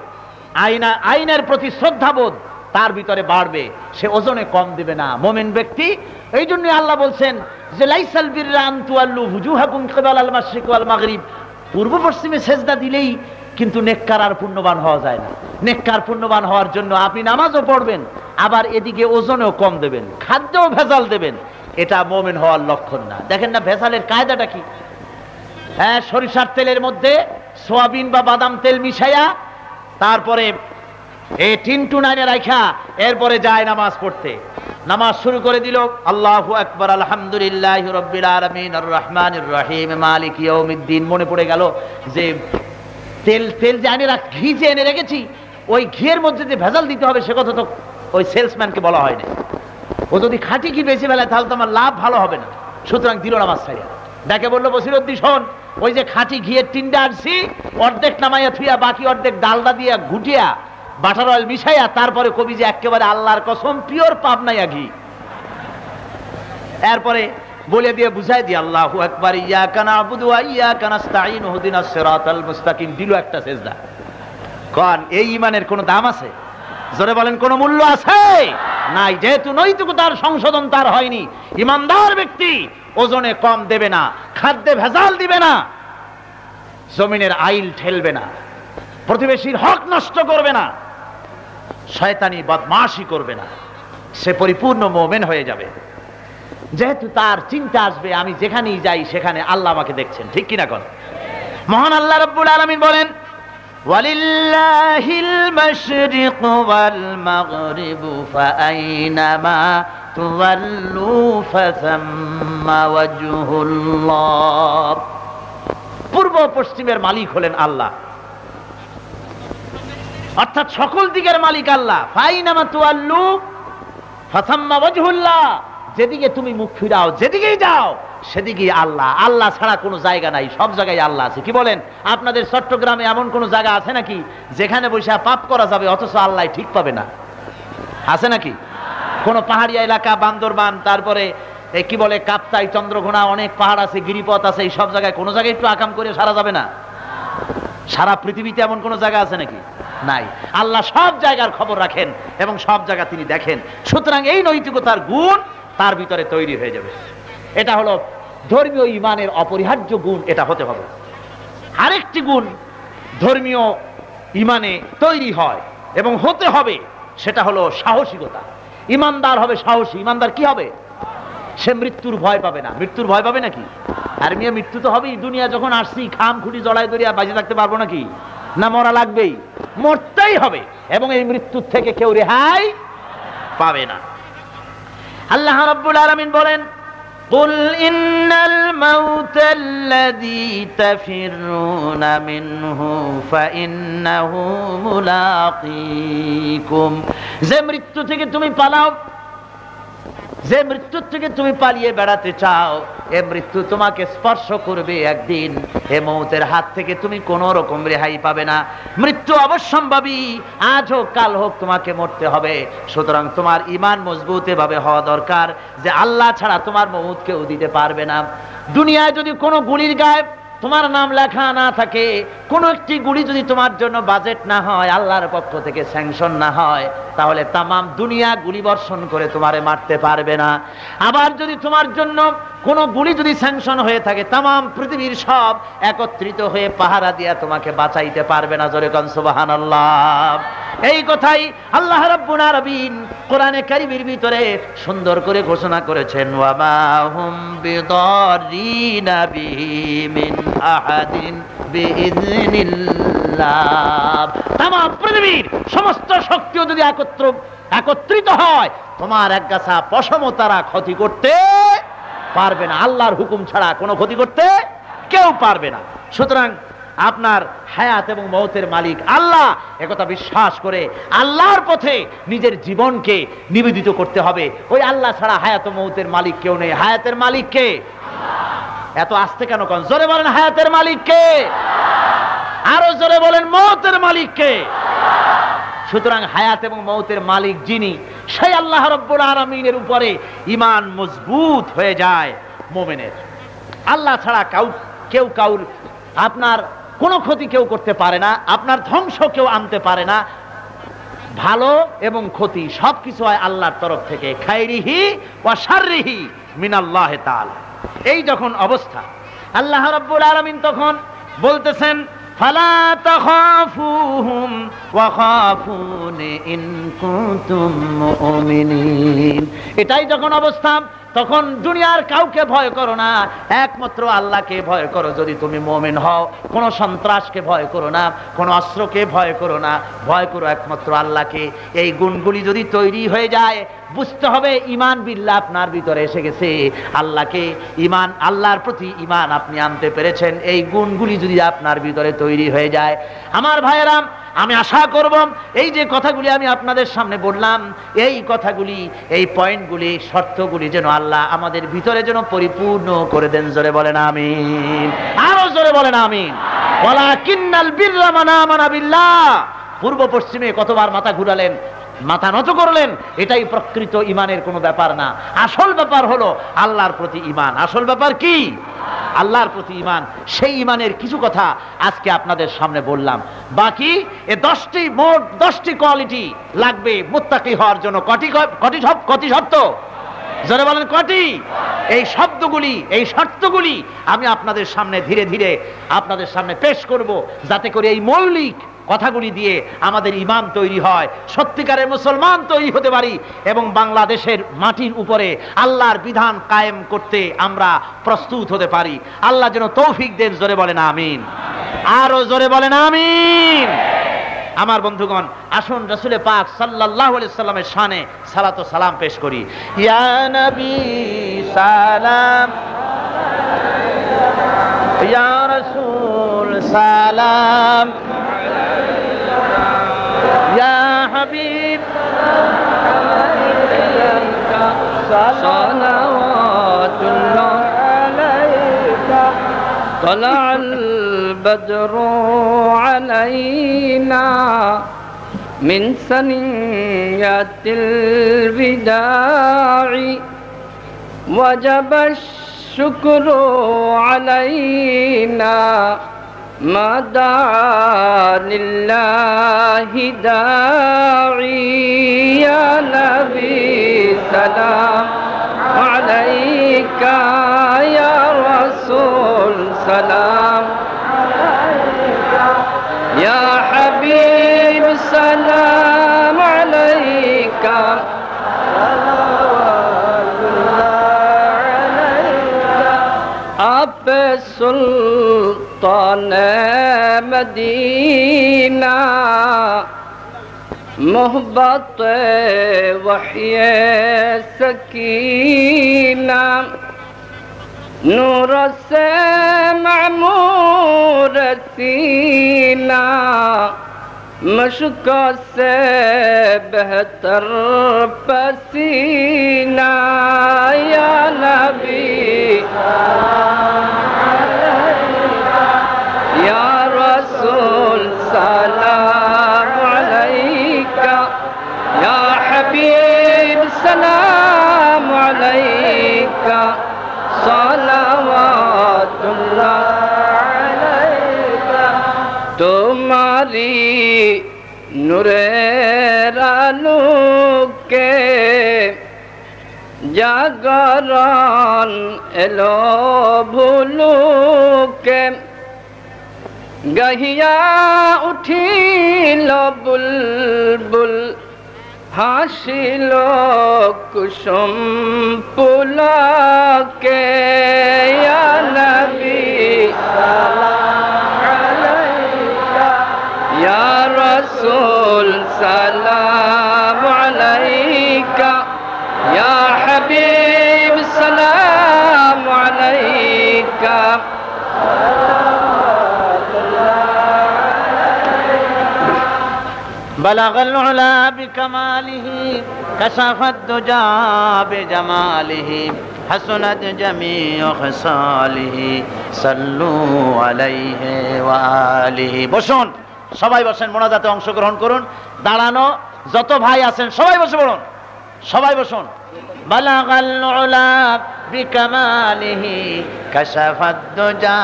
আইনের প্রতি শ্রদ্ধাবোধ তার ভিতরে বাড়বে, সে ওজনে কম দিবে না মুমিন ব্যক্তি। এই জন্য আল্লাহ বলছেন যে লাইসাল বিররা আন তুওয়াল্লু ওয়ুজুহাকুম কিবালাল মাশরিক ওয়াল মাগরিব, পূর্ব পশ্চিমে সেজদা দিলেই কিন্তু নেককার আর পুণ্যবান হওয়া যায় না। নেককার পুণ্যবান হওয়ার জন্য আপনি নামাজও পড়বেন, আবার এদিকে ওজনেও কম দেবেন, খাদ্যও ভেজাল দেবেন, এটা মুমিন হওয়ার লক্ষণ না। দেখেন না ভেজালের কায়দাটা কি? হ্যাঁ, সরিষার তেলের মধ্যে সোয়াবিন বা বাদাম তেল মিশাইয়া তারপরে এই টিনটু নাইনে রাখা এরপরে যায় নামাজ পড়তে। নামাজ শুরু করে দিল, আল্লাহু আকবার, আলহামদুলিল্লাহি রাব্বিল আলামিন আর রহমানির রহিম মালিক ইয়াউমিদ্দিন। মনে পড়ে গেল যে তেল যে এনে ঘি যে এনে রেখেছি, ওই ঘিয়ের মধ্যে যে ভেজাল দিতে হবে সে কথা তো ওই সেলসম্যানকে বলা হয়নি। ও যদি খাঁটি ঘি বেশি বেলায় তাহলে তো আমার লাভ ভালো হবে না। সুতরাং দিল নামাজ ছাড়িয়া, ডাকে বললো বসিরউদ্দিন শোন, ওই যে খাঁটি ঘিয়ের টিনটা আনছি, অর্ধেক নামাইয়া থুইয়া বাকি অর্ধেক ডালডা দিয়া ঘুটিয়া বাটার অয়েল মিশাইয়া তারপরে কবি যে একেবারে আল্লাহর কসম পিওর পাবনাইয়া ঘি, এরপরে বলে দিয়ে বুঝাই দিয়ে আল্লাহু আকবার ইয়াকা না'বুদু ওয়া ইয়াকা নাস্তাঈন ইহদিনাস সিরাতাল মুস্তাকিম, দিল একটা সেজদা। কোন এই ঈমানের কোনো দাম আছে? জোরে বলেন, কোনো মূল্য আছে? নাই। যেহেতু নৈতিকতার সংশোধন তার হয়নি, ইমানদার ব্যক্তি ওজনে কম দেবে না, খাদ্যে ভেজাল দিবে না, জমিনের আইল ঠেলবে না, প্রতিবেশীর হক নষ্ট করবে না, শয়তানি বদমাশি করবে না, সে পরিপূর্ণ মুমিন হয়ে যাবে। যেহেতু তার চিন্তা আসবে আমি যেখানেই যাই সেখানে আল্লাহ আমাকে দেখছেন, ঠিক কিনা কোন? মহান আল্লাহ রাব্বুল আলামিন বলেন, ওয়ালিল্লাহিল মাশরিকু ওয়াল মাগরিবু ফাআইনামা তুওয়াল্লু ফাসাম্মা ওয়াজহুল্লাহ। পূর্ব পশ্চিমের মালিক হলেন আল্লাহ, অর্থাৎ সকল দিকের মালিক আল্লাহ। ফাআইনামা তুওয়াল্লু ফাসাম্মা ওয়াজহুল্লাহ, যেদিকে তুমি মুখ ফিরাও, যেদিকেই যাও সেদিকেই আল্লাহ। আল্লাহ ছাড়া কোনো জায়গা নাই, সব জায়গায় আল্লাহ আছে। কি বলেন? আপনাদের চট্টগ্রামে এমন কোন জায়গা আছে নাকি যেখানে বসে পাপ করা যাবে অথচ আল্লাহ ঠিক পাবে না? আছে নাকি? কোন পাহাড়িয়া এলাকা, বান্দরবান, তারপরে কি বলে কাপ্তাই, চন্দ্রঘোনা, অনেক পাহাড় আছে, গিরিপথ আছে, এই সব জায়গায় কোনো জায়গায় একটু আকাম করে সারা যাবে না? সারা পৃথিবীতে এমন কোন জায়গা আছে নাকি? নাই। আল্লাহ সব জায়গার খবর রাখেন এবং সব জায়গা তিনি দেখেন। সুতরাং এই নৈতিকতার গুণ তার ভিতরে তৈরি হয়ে যাবে। এটা হলো ধর্মীয় ঈমানের অপরিহার্য গুণ, এটা হতে হবে। আরেকটি গুণ ধর্মীয় ঈমানে তৈরি হয় এবং হতে হবে, সেটা হলো সাহসিকতা। ঈমানদার হবে সাহসী। ঈমানদার কি হবে? সে মৃত্যুর ভয় পাবে না। মৃত্যুর ভয় পাবে নাকি? আর মিয়া মৃত্যু তো হবেই। দুনিয়া যখন আসছি খাম খুঁটি জড়াই ধরিয়া বাঁচে থাকতে পারবো নাকি? না, মরা লাগবেই, মরতেই হবে, এবং এই মৃত্যুর থেকে কেউ রেহাই পাবে না। আল্লাহ রাব্বুল আলামিন বলেন, কুল ইন্নাল মাউতাল্লাযী তাফিরুনা মিনহু ফাইন্নাহু মুলাকীকুম। যে মৃত্যু থেকে তুমি পালাও, যে মৃত্যুর থেকে তুমি পালিয়ে বেড়াতে চাও, এ মৃত্যু তোমাকে স্পর্শ করবে একদিন। এ মৌতের হাত থেকে তুমি কোন রকম রেহাই পাবে না। মৃত্যু অবশ্যম্ভাবী, আজ হোক কাল হোক তোমাকে মরতে হবে। সুতরাং তোমার ঈমান মজবুত এভাবে হওয়া দরকার যে আল্লাহ ছাড়া তোমার মৌত কেউ দিতে পারবে না। দুনিয়ায় যদি কোনো গুলির গায়ে তোমার নাম লেখা না থাকে, কোন একটি গুলি যদি তোমার জন্য বাজেট না হয়, আল্লাহর পক্ষ থেকে স্যাংশন না হয়, তাহলে তামাম দুনিয়া গুলি বর্ষণ করে তোমারে মারতে পারবে না। আবার যদি তোমার জন্য কোন গুলি যদি স্যাংশন হয়ে থাকে, তামাম পৃথিবীর সব একত্রিত হয়ে পাহারা দিয়া তোমাকে বাঁচাইতে পারবে না। জোরে কোন সুবহানাল্লাহ। এই কথাই আল্লাহ রাব্বুল আলামিন কোরআনে কারীমের ভিতরে সুন্দর করে ঘোষণা করেছেন, ওয়া মা হুম বিদারিনা বিহি মিন আহাদিন বিইذনিল্লাহ। তামাম পৃথিবীর সমস্ত শক্তিও যদি একত্রিত হয়, তোমার একগাছা পশমও তারা ক্ষতি করতে পারবে না। আল্লাহর হুকুম ছাড়া কোনো ক্ষতি করতে কেউ পারবে না। সুতরাং আপনার হায়াত এবং মৌতের মালিক আল্লাহ, একথা বিশ্বাস করে আল্লাহর পথে নিজের জীবনকে নিবেদিত করতে হবে। ওই আল্লাহ ছাড়া হায়াত ও মৌতের মালিক কেউ নেই। হায়াতের মালিক কে? এত আস্তে কেন কন? জোরে বলেন, হায়াতের মালিক কে? আরো জোরে বলেন, মৌতের মালিক কে? সুতরাং হায়াত এবং মৌতের মালিক যিনি, সেই আল্লাহ রাব্বুল আলামিনের উপরে ঈমান মজবুত হয়ে যায় মুমিনের। আল্লাহ ছাড়া কেউ কাউর আপনার কোনো ক্ষতি কেউ করতে পারে না, আপনার ধ্বংস কেউ আনতে পারে না। ভালো এবং ক্ষতি সবকিছু হয় আল্লাহর তরফ থেকে, খাইরিহি ওয়া শাররিহি মিনাল্লাহি তাআলা। এই যখন অবস্থা, আল্লাহ রাব্বুল আলামিন তখন বলতেছেন, ফালা তাখাফুহুম ওয়া খাফুনি ইন কুনতুম মুমিনিন। এটাই যখন অবস্থা, তখন দুনিয়ার কাউকে ভয় করো না, একমাত্র আল্লাহকে ভয় করো যদি তুমি মুমিন হও। কোন সন্ত্রাসকে ভয় করো না, কোন অস্ত্রকে ভয় করো না, ভয় করো একমাত্র আল্লাহকে। এই গুণগুলি যদি তৈরি হয়ে যায়, বুঝতে হবে ঈমান বিল্লাহ আপনার ভিতরে এসে গেছে। আল্লাহকে ঈমান, আল্লাহর প্রতি ঈমান আপনি আনতে পেরেছেন। এই গুণগুলি যদি আপনার ভিতরে তৈরি হয়ে যায়, আমার ভাইয়েরা, আমি আশা করব এই যে কথাগুলি আমি আপনাদের সামনে বললাম, এই কথাগুলি, এই পয়েন্টগুলি, শর্তগুলি যেন আল্লাহ আমাদের ভিতরে যেন পরিপূর্ণ করে দেন। জোরে বলেন আমিন, আরো জোরে বলেন আমিন। ওয়ালাকিন্নাল বিররা মান আমানা বিল্লাহ। পূর্ব পশ্চিমে কতবার মাথা ঘুরালেন, মাথা নত করলেন, এটাই প্রকৃত ঈমানের কোনো ব্যাপার না। আসল ব্যাপার হলো আল্লাহর প্রতি ঈমান। আসল ব্যাপার কি? আল্লাহর প্রতি ঈমান। সেই ঈমানের কিছু কথা আজকে আপনাদের সামনে বললাম। বাকি এ 10টি, মোট 10টি কোয়ালিটি লাগবে মুত্তাকি হওয়ার জন্য। কটি শর্ত? যারা বলেন কটি? এই শব্দগুলি, এই শর্তগুলি আমি আপনাদের সামনে ধীরে ধীরে আপনাদের সামনে পেশ করব, যাতে করে এই মৌলিক কথাগুলি দিয়ে আমাদের ঈমান তৈরি হয়, সত্যিকারের মুসলমান তৈরি হতে পারি এবং বাংলাদেশের মাটির উপরে আল্লাহর বিধান কায়েম করতে আমরা প্রস্তুত হতে পারি। আল্লাহ যেন তৌফিক দেন। জোরে বলেন আমিন, আরো জোরে বলেন আমিন। আমার বন্ধুগণ, আসুন রাসূল পাক সাল্লাল্লাহু আলাইহি সাল্লামের শানে সালাত ও সালাম পেশ করি। ইয়া নবী সালাম, ইয়া রাসূল সালাম, ইয়া হাবিব সালাওয়াতুল্লাহ আলাইকা। طلع البدر علينا من ثنيات الوداع وجب الشكر علينا ما دعا لله داعي يا نبي سلام عليك يا رسول سلام عليك يا حبيب سلام عليك صلوات الله عليك آپ سلطان مدینہ محبت وحی سکینہ نور سے معمور سینہ مشک سے بہتر پسینہ یا نبی یا رسول سلام علیکہ یا حبیب سلام علیکہ صلوات اللہ علیکہ تمہاری نورِ আলোকে জাগরণ এলো ভুলুকে গহিয়া উঠিল বুলবুল হাসিল কুসুম পুলকে ইয়া নবী সালাম আলাইকা ইয়া রাসূল সালাম আলাইকা ইয়া হাবিব সালাম আলাইকা بلغ العلا بكماله كشف الدجى بجماله حسنت جميع خصاله صلوا عليه وآله। বসুন, সবাই বসেন, মোনাজাতে অংশগ্রহণ করুন। দাঁড়ানো যত ভাই আছেন সবাই বসে পড়ুন, সবাই বসুন। بلغ العلا بكماله كشف الدجى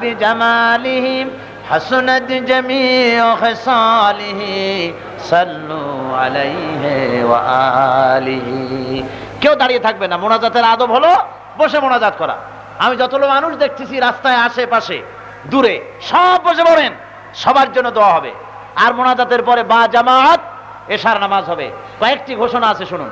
بجماله حسنت جميع خصاله صلوا عليه وآله। কেউ দাঁড়িয়ে থাকবে না। মোনাজাতের আদব হলো বসে মোনাজাত করা। আমি যতগুলো মানুষ দেখতেছি রাস্তায়, আশেপাশে, দূরে, সব বসে পড়েন। সবার জন্য দোয়া হবে। আর মোনাজাতের পরে বা জামাত এশার নামাজ হবে। কয়েকটি ঘোষণা আছে, শুনুন।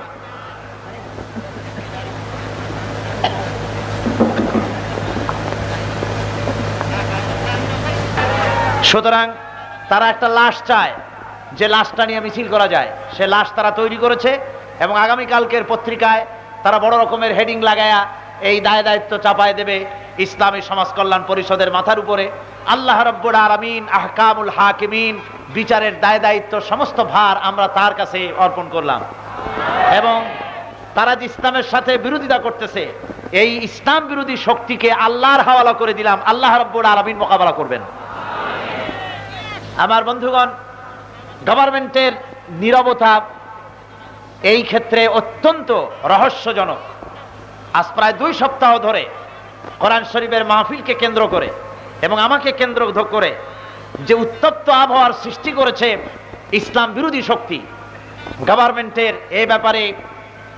সুতরাং তারা একটা লাশ চায়, যে লাশটা নিয়ে মিছিল করা যায়, সে লাশ তারা তৈরি করেছে এবং আগামীকালকের পত্রিকায় তারা বড় রকমের হেডিং লাগায়া এই দায় দায়িত্ব চাপায় দেবে ইসলামী সমাজ কল্যাণ পরিষদের মাথার উপরে। আল্লাহ রাব্বুল আলামিন আহকামুল হাকিমিন, বিচারের দায় দায়িত্ব সমস্ত ভার আমরা তার কাছে অর্পণ করলাম। এবং তারা যে ইসলামের সাথে বিরোধিতা করতেছে, এই ইসলাম বিরোধী শক্তিকে আল্লাহর হাওয়ালা করে দিলাম। আল্লাহ রাব্বুল আলামিন মোকাবেলা করবেন। আমার বন্ধুগণ, গভর্নমেন্টের নীরবতা এই ক্ষেত্রে অত্যন্ত রহস্যজনক। আজ প্রায় 2 সপ্তাহ ধরে কোরআন শরীফের মাহফিলকে কেন্দ্র করে এবং আমাকে কেন্দ্র করে যে উত্তপ্ত আবহাওয়ার সৃষ্টি করেছে ইসলাম বিরোধী শক্তি, গভর্নমেন্টের এই ব্যাপারে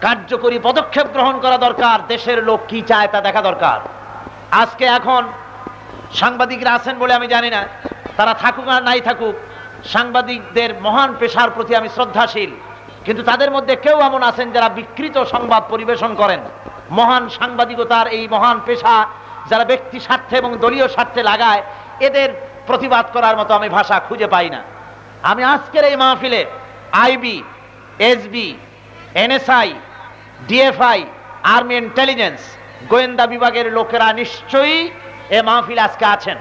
কার্যকরী পদক্ষেপ গ্রহণ করা দরকার। দেশের লোক কি চায় তা দেখা দরকার। আজকে এখন সাংবাদিকরা আছেন বলে আমি জানি না, তারা থাকুক আর নাই থাকুক, সাংবাদিকদের মহান পেশার প্রতি আমি শ্রদ্ধাশীল, কিন্তু তাদের মধ্যে কেউ এমন আছেন যারা বিকৃত সংবাদ পরিবেশন করেন। মহান সাংবাদিকতার এই মহান পেশা যারা ব্যক্তি স্বার্থে এবং দলীয় স্বার্থে লাগায়, এদের প্রতিবাদ করার মতো আমি ভাষা খুঁজে পাই না। আমি আজকের এই মাহফিলে IB, SB, NSI, DFI, army intelligence, গোয়েন্দা বিভাগের লোকেরা নিশ্চয়ই এ মাহফিলে আজকে আছেন।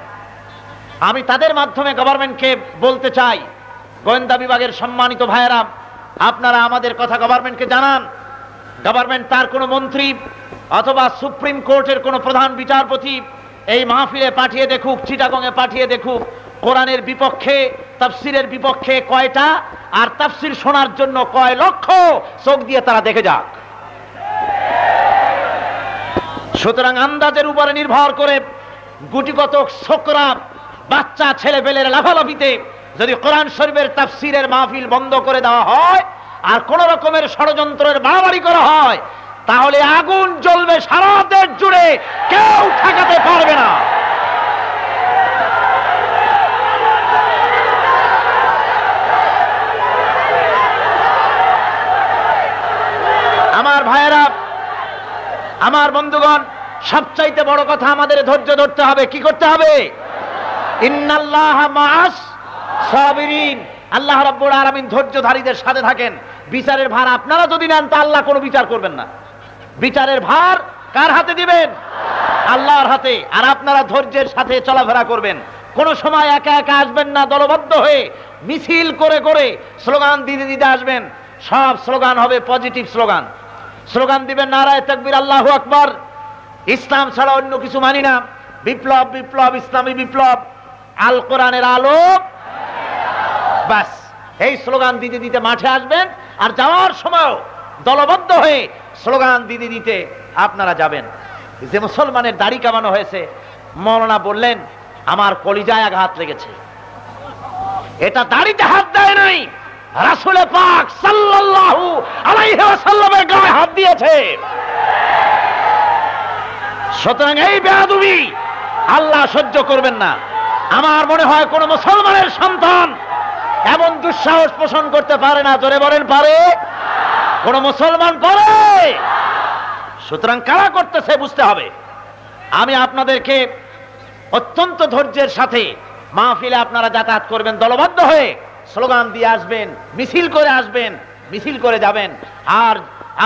আমি তাদের মাধ্যমে গভর্নমেন্টকে বলতে চাই, গোয়েন্দা বিভাগের সম্মানিত ভাইয়েরা, আপনারা আমাদের কথা গভর্নমেন্টকে জানান। গভর্নমেন্ট তার কোনো মন্ত্রী অথবা সুপ্রিম কোর্টের কোনো প্রধান বিচারপতি এই মাহফিলে পাঠিয়ে দেখুক, চিটাগংয়ে পাঠিয়ে দেখুক, কোরআনের বিপক্ষে, তাফসিরের বিপক্ষে কয়টা, আর তাফসির শোনার জন্য কয় লক্ষ চোখ দিয়ে তারা দেখে যাক। সুতরাং আন্দাজের উপরে নির্ভর করে গুটিগত ছোকরা বাচ্চা ছেলেপেলের লাফালাফিতে যদি কোরআন শরীফের তাফসিরের মাহফিল বন্ধ করে দেওয়া হয় আর কোন রকমের ষড়যন্ত্রের বাড়াবাড়ি করা হয়, তাহলে আগুন জ্বলবে সারা দেশ জুড়ে, কেউ ঠেকাতে পারবে না। আমার ভাইয়েরা, আমার বন্ধুগণ, সবচাইতে বড় কথা আমাদের ধৈর্য ধরতে হবে। কি করতে হবে? ইন্নাল্লাহা মাআস সাবিরিন। আল্লাহ রাব্বুল আলামিন ধৈর্যধারীদের সাথে থাকেন। বিচারের ভার আপনারা যদি নেন তা আল্লাহ কোনো বিচার করবেন না। বিচারের ভার কার হাতে দিবেন? আল্লাহর হাতে। আর আপনারা ধৈর্যের সাথে চলাফেরা করবেন। কোনো সময় একা একা আসবেন না, দলবদ্ধ হয়ে মিছিল করে করে স্লোগান দিতে দিতে আসবেন। সব স্লোগান হবে পজিটিভ স্লোগান। স্লোগান দিবেন নারায়ে তাকবীর, আল্লাহু আকবার, ইসলাম ছাড়া অন্য কিছু মানি না, বিপ্লব বিপ্লব, ইসলামী বিপ্লব, আল কোরআনের আলো। বাস, এই স্লোগান দিতে দিতে মাঠে আসবেন। আর যাওয়ার সময় দলবদ্ধ হয়ে স্লোগান দিতে দিতে আপনারা যাবেন। যে মুসলমানের দাড়ি কামানো হয়েছে, মৌলানা বললেন আমার কলিজায় আঘাত লেগেছে। এটা দাড়িতে হাত দেয় নাই, রাসূল পাক সাল্লাল্লাহু আলাইহি ওয়াসাল্লামের গায়ে হাত দিয়েছে। সুতরাং এই বেয়াদবি আল্লাহ সহ্য করবেন না। আমার মনে হয় কোন মুসলমানের সন্তান এমন দুঃসাহস পোষণ করতে পারে না। জোরে বলেন, পারে? কোন মুসলমান পারে? সুতরাং কারা করতেছে বুঝতে হবে। আমি আপনাদেরকে অত্যন্ত ধৈর্যের সাথে মাহফিলে আপনারা যাতায়াত করবেন, দলবদ্ধ হয়ে স্লোগান দিয়ে আসবেন, মিছিল করে আসবেন, মিছিল করে যাবেন। আর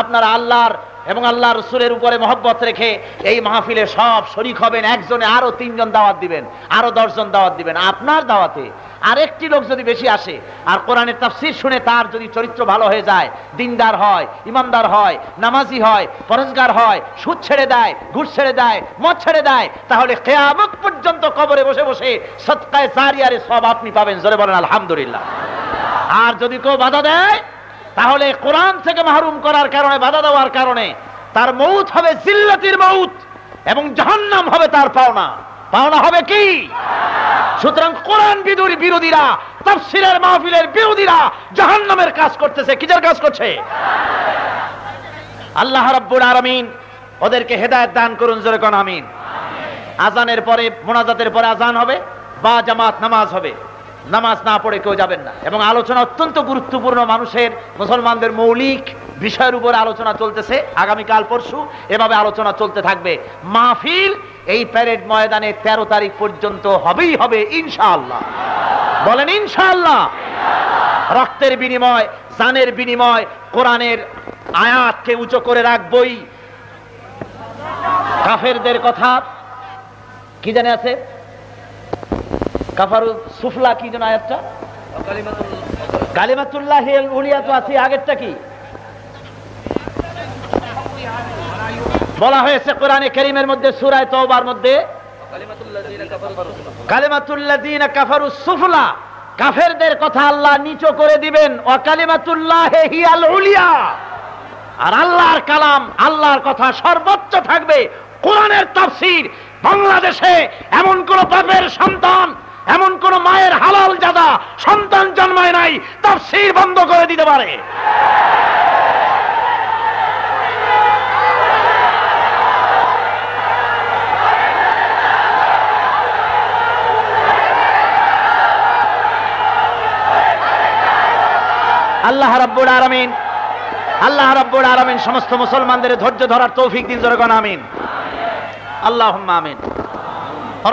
আপনারা আল্লাহর এবং আল্লাহ রাসূলের উপরে মহব্বত রেখে এই মাহফিলে সব শরীক হবেন। একজনে আরো 3 জন দাওয়াত দিবেন, আরো 10 জন দাওয়াত দিবেন। আপনার দাওয়াতে আরেকটি লোক যদি বেশি আসে আর কোরআনের তাফসীর শুনে তার যদি চরিত্র ভালো হয়ে যায়, দিনদার হয়, ইমানদার হয়, নামাজি হয়, পরহেজগার হয়, সুদ ছেড়ে দেয়, ঘুষ ছেড়ে দেয়, মদ ছেড়ে দেয়, তাহলে কিয়ামত পর্যন্ত কবরে বসে বসে সদকায়ে জারিয়ার সওয়াব আপনি পাবেন। জোরে বলেন আলহামদুলিল্লাহ। আর যদি কেউ বাধা দেয়, তাহলে কোরআন থেকে মাহরুম করার কারণে, বাধা দেওয়ার কারণে তার মউত হবে জিল্লাতির মউত এবং জাহান্নাম হবে তার পাওনা। পাওনা হবে কি? সুতরাং কোরআন বিরোধীরা, তাফসীরের মাহফিলের বিরোধীরা জাহান্নামের কাজ করতেছে। কিসের কাজ করছে? আল্লাহ রাব্বুল আলামিন ওদেরকে হেদায়েত দান করুন। জোরে কোন আমিন। আজানের পরে, মোনাজাতের পরে আজান হবে, বা জামাত নামাজ হবে। নামাজ না পড়ে কেউ যাবেন না। এবং আলোচনা অত্যন্ত গুরুত্বপূর্ণ, মানুষের মুসলমানদের মৌলিক বিষয়ের উপর আলোচনা চলতেছে। আগামীকাল পরশু এভাবে আলোচনা চলতে থাকবে। মাহফিল এই প্যারেড ময়দানে 13 তারিখ পর্যন্ত হবেই হবে ইনশাআল্লাহ। বলেন ইনশাআল্লাহ। রক্তের বিনিময়, জানের বিনিময়, কোরআনের আয়াতকে উঁচু করে রাখবই। কাফেরদের কথা কি জানে আছে, কাফারু সুফলা কি যেন আয়াতটা, কালিমাতুল্লাহিল উলিয়া তো আছে। আগেরটা কি বলা হয়েছে কোরআনে কারীমের মধ্যে, সূরা তাওবার মধ্যে? কালিমাতুল্লাযিনা কাফারু সুফলা, কাফেরদের কথা আল্লাহ নিচু করে দিবেন। ওয়া কালিমাতুল্লাহি হিয়াল উলিয়া, আর আল্লাহর কালাম, আল্লাহর কথা সর্বোচ্চ থাকবে। কোরআনের তাফসীর বাংলাদেশে এমন কোন বাপের সন্তান, এমন কোন মায়ের হালাল জাদা সন্তান জন্মায় নাই তাফসীর বন্ধ করে দিতে পারে। আল্লাহ রাব্বুল আলামিন, আল্লাহ রাব্বুল আলামিন সমস্ত মুসলমানদের ধৈর্য ধরার তৌফিক দিন। জোরে কোন আমিন। আল্লাহুম্মা আমিন।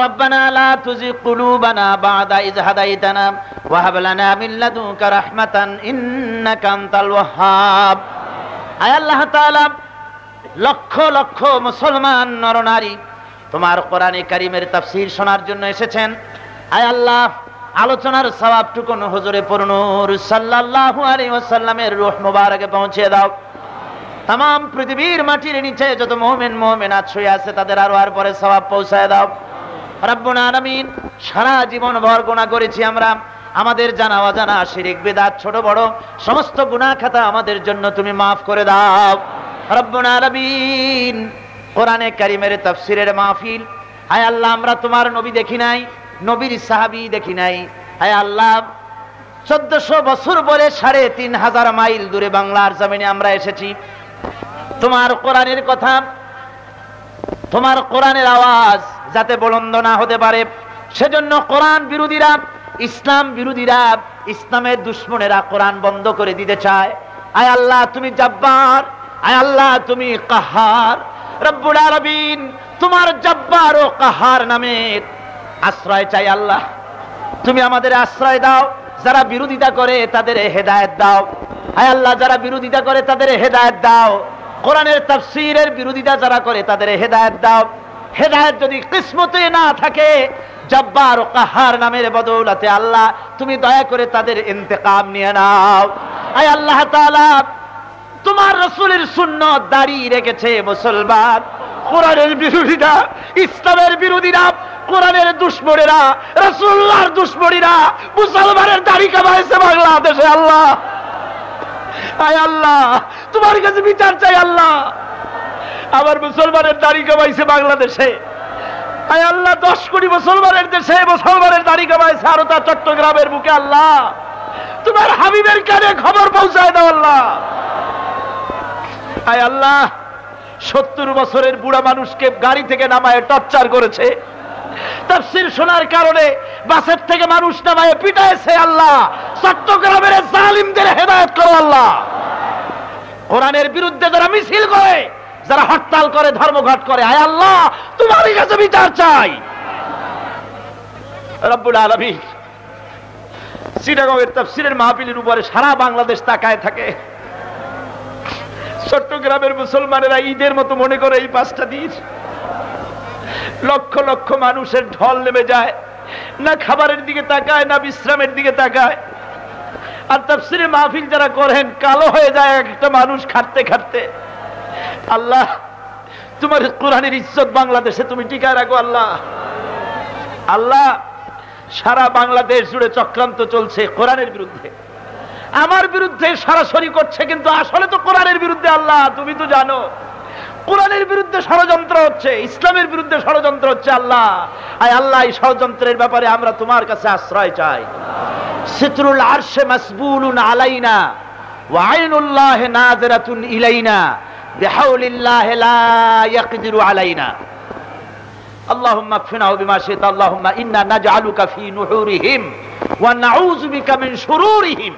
রব্বানা লা তুযিগ কুলুবানা বা'দা ইয হাদাইতানা ওয়া হাব লানা মিন লাদুনকা রাহমাতান ইন্নাকা আনতাল ওয়াহ্হাব। আয় আল্লাহ তাআলা, লক্ষ লক্ষ মুসলমান নরনারী তোমার কোরআনে কারীমের তাফসীর শোনার জন্য এসেছেন। আয় আল্লাহ, আলোচনার সওয়াবটুকু হুজুরে পুরনূর সাল্লাল্লাহু আলাইহি ওয়াসাল্লামের রূহ মুবারকে পৌঁছে দাও। तमाम পৃথিবীর মাটির নিচে যত মুমিন মুমিনাত শুয়ে আছে তাদের আর পরে সওয়াব পৌঁছায় দাও রব্বুল আলামিন। সারা জীবন ভর গুনাহ করেছি আমরা, আমাদের জানা অজানা শিরক বিদআত ছোট বড় সমস্ত গুনাহ খাতা আমাদের জন্য তুমি maaf করে দাও রব্বুল আলামিন। কোরআনে কারীমের তাফসীরের মাহফিল, হায় আল্লাহ, আমরা তোমার নবী দেখি নাই, নবীর সাহাবী দেখি নাই। হায় আল্লাহ, 1400 বছর পরে 3500 মাইল দূরে বাংলার জমিনে আমরা এসেছি। তোমার কোরআনের কথা, তোমার কোরআনের আওয়াজ যাতে বুলন্দ না হতে পারে সেজন্য কোরআন বিরোধীরা, ইসলাম বিরোধীরা, ইসলামের দুশমনেরা কোরআন বন্ধ করে দিতে চায়। আয় আল্লাহ, তুমি জব্বার, আয় আল্লাহ তুমি কাহার রব্বুল আলামিন। তোমার জব্বার ও কাহার নামের আশ্রয় চাই আল্লাহ, তুমি আমাদের আশ্রয় দাও। যারা বিরোধিতা করে তাদের হেদায়েত দাও। হায় আল্লাহ, যারা বিরোধিতা করে তাদের হেদায়েত দাও। কোরআনের তাফসীরের বিরোধিতা যারা করে তাদের হেদায়েত দাও। হেদায়েত যদি কিসমতে না থাকে, জব্বার ও কাহার নামের বদৌলতে আল্লাহ তুমি দয়া করে তাদের ইন্তেকাম নিয়ে নাও। আয় আল্লাহ তাআলা, তোমার রাসূলের সুন্নাত দাঁড়ি রেখেছে মুসলমান, কোরআনের বিরোধীরা, ইসলামের বিরোধীরা, কোরআনের দুশমনেরা, রাসূলুল্লাহর দুশমনেরা মুসলমানের দাড়ি কামাইছে বাংলাদেশে। আল্লাহ, আয় আল্লাহ, তোমার কাছে বিচার চাই আল্লাহ। আবার মুসলমানের দাড়ি কামাইছে বাংলাদেশে। আয় আল্লাহ, 10 কোটি মুসলমানের দেশে মুসলমানের দাড়ি কামাইছে, আর তা চট্টগ্রামের বুকে। আল্লাহ, তোমার হাবিবের কানে খবর পৌঁছায় দাও আল্লাহ। আয় আল্লাহ, 70 বছরের বুড়া মানুষকে গাড়ি থেকে নামায় টর্চার করেছে, তাফসীর শোনার কারণে বাসের থেকে মানুষ নামায় পিটাইছে। আল্লাহ, চট্টগ্রামের জালিমদের হেদায়েত করো আল্লাহ। কোরআনের বিরুদ্ধে যারা মিছিল করে, যারা হরতাল করে, ধর্মঘট করে, আয় আল্লাহ তোমার কাছে বিচার চাই রব্বুল আলামিন। চিটাগংয়ের তাফসীরের মাহফিলের উপরে সারা বাংলাদেশ তাকায় থাকে। চট্টগ্রামের মুসলমানেরা ঈদের মতো মনে করে এই 5টা দিন লক্ষ লক্ষ মানুষের ঢল নেমে যায়, না খাবারের দিকে তাকায়, না বিশ্রামের দিকে তাকায়। আর তাফসীরের মাহফিল যারা করেন, কালো হয়ে যায় একটা মানুষ খাটতে খাটতে। আল্লাহ, তোমার কোরআনের ইজ্জত বাংলাদেশে তুমি টিকায় রাখো আল্লাহ। আল্লাহ, সারা বাংলাদেশ জুড়ে চক্রান্ত চলছে কোরআনের বিরুদ্ধে, আমার বিরুদ্ধে সরাসরি করছে, কিন্তু আসলে তো কোরআনের বিরুদ্ধে। আল্লাহ, তুমি তো জানো কোরআনের বিরুদ্ধে ষড়যন্ত্র হচ্ছে, ইসলামের বিরুদ্ধে ষড়যন্ত্র হচ্ছে। আল্লাহ, আয় আল্লাহ, এই ষড়যন্ত্রের ব্যাপারে আমরা তোমার কাছে আশ্রয় চাই। সিতরুল আরশে মাসবুলুন আলাইনা ওয়া আইনুল্লাহ নাযিরাতুন ইলাইনা বিহাউলিল্লাহ লা ইয়াকদিরু আলাইনা। আল্লাহুম্মা কফিনাহু বিমা শি'তা আল্লাহুম্মা ইন্না নাজআলুকা ফি নুহুরিহিম ওয়া নাউযু বিকা মিন শুরুরিহিম।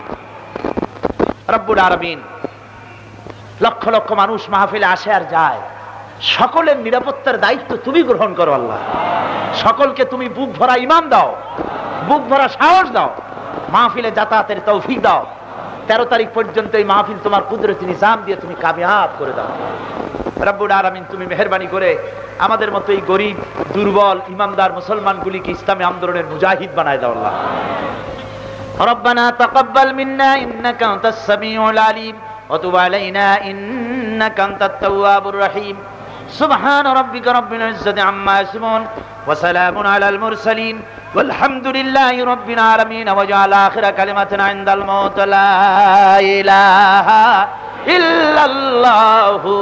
রব্বুল আলামিন, লক্ষ লক্ষ মানুষ মাহফিলে আসে আর যায়, সকলের নিরাপত্তার দায়িত্ব তুমি গ্রহণ করো আল্লাহ। সকলকে তুমি বুক ভরা ঈমান দাও, বুক ভরা সাহস দাও, মাহফিলে যাতায়াতের তৌফিক দাও। 13 তারিখ পর্যন্ত এই মাহফিল তোমার কুদরতি নিজাম দিয়ে তুমি কামিয়াব করে দাও। রব্বুল আলামিন, তুমি মেহেরবানি করে আমাদের মতো এই গরিব দুর্বল ইমানদার মুসলমানগুলিকে ইসলামী আন্দোলনের মুজাহিদ বানায় দাও আল্লাহ। রব্বানা তাকাব্বাল মিন্না ইন্নাকা আনতাস সামিউল আলিম ওয়া তুব আলাইনা ইন্নাকা আনতাত তাওয়াবুর রহিম। সুবহান রাব্বিকা রাব্বিল ইজ্জাতি আম্মা ইয়াসিফুন ওয়া সালামুন আলাল মুরসালিন ওয়ালহামদুলিল্লাহি রাব্বিল আলামিন। ওয়া জাআলা আখিরা কালিমাতিনা ইনদাল মাউত লা ইলাহা ইল্লাল্লাহু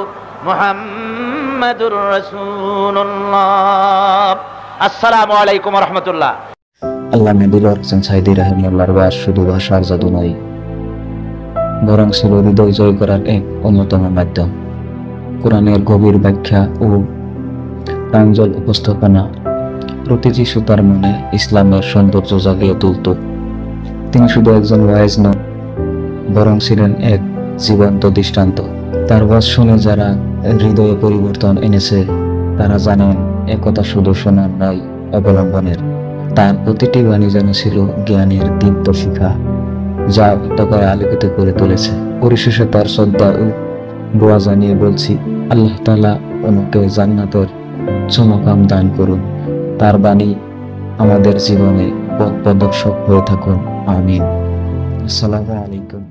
মুহাম্মাদুর রাসূলুল্লাহ। আসসালামু আলাইকুম ওয়া রাহমাতুল্লাহ। আল্লাহ নবীর হোসেন সাইদি রাহিমাহুল্লাহর বাস শুধু ভাষার জাদু নয়, বরং ছিল হৃদয় জয় করার এক অন্যতম মাধ্যম। কোরআনের গভীর ব্যাখ্যা ও প্রাঞ্জল উপস্থাপনা প্রতিটি শ্রোতার মনে ইসলামের সৌন্দর্য জাগিয়ে তুলত। তিনি শুধু একজন ওয়াইজ নন, বরং ছিলেন এক জীবন্ত দৃষ্টান্ত। তার ওয়াজ শুনে যারা হৃদয়ে পরিবর্তন এনেছে তারা জানেন একথা শুধু শোনার নয়, অবলম্বনের। তার প্রতিটি বাণী যেন ছিল জ্ঞানের দীপ্ত শিখা, যা অন্ধকারে আলোকিত করে তুলেছে। পরিশেষে তার শ্রদ্ধা ও দোয়া জানিয়ে বলছি, আল্লাহ তাআলা ওনাকে জান্নাতের চমকাম দান করুন। তার বাণী আমাদের জীবনে পথ প্রদর্শক হয়ে থাকুন। আমিন। আসসালামু আলাইকুম।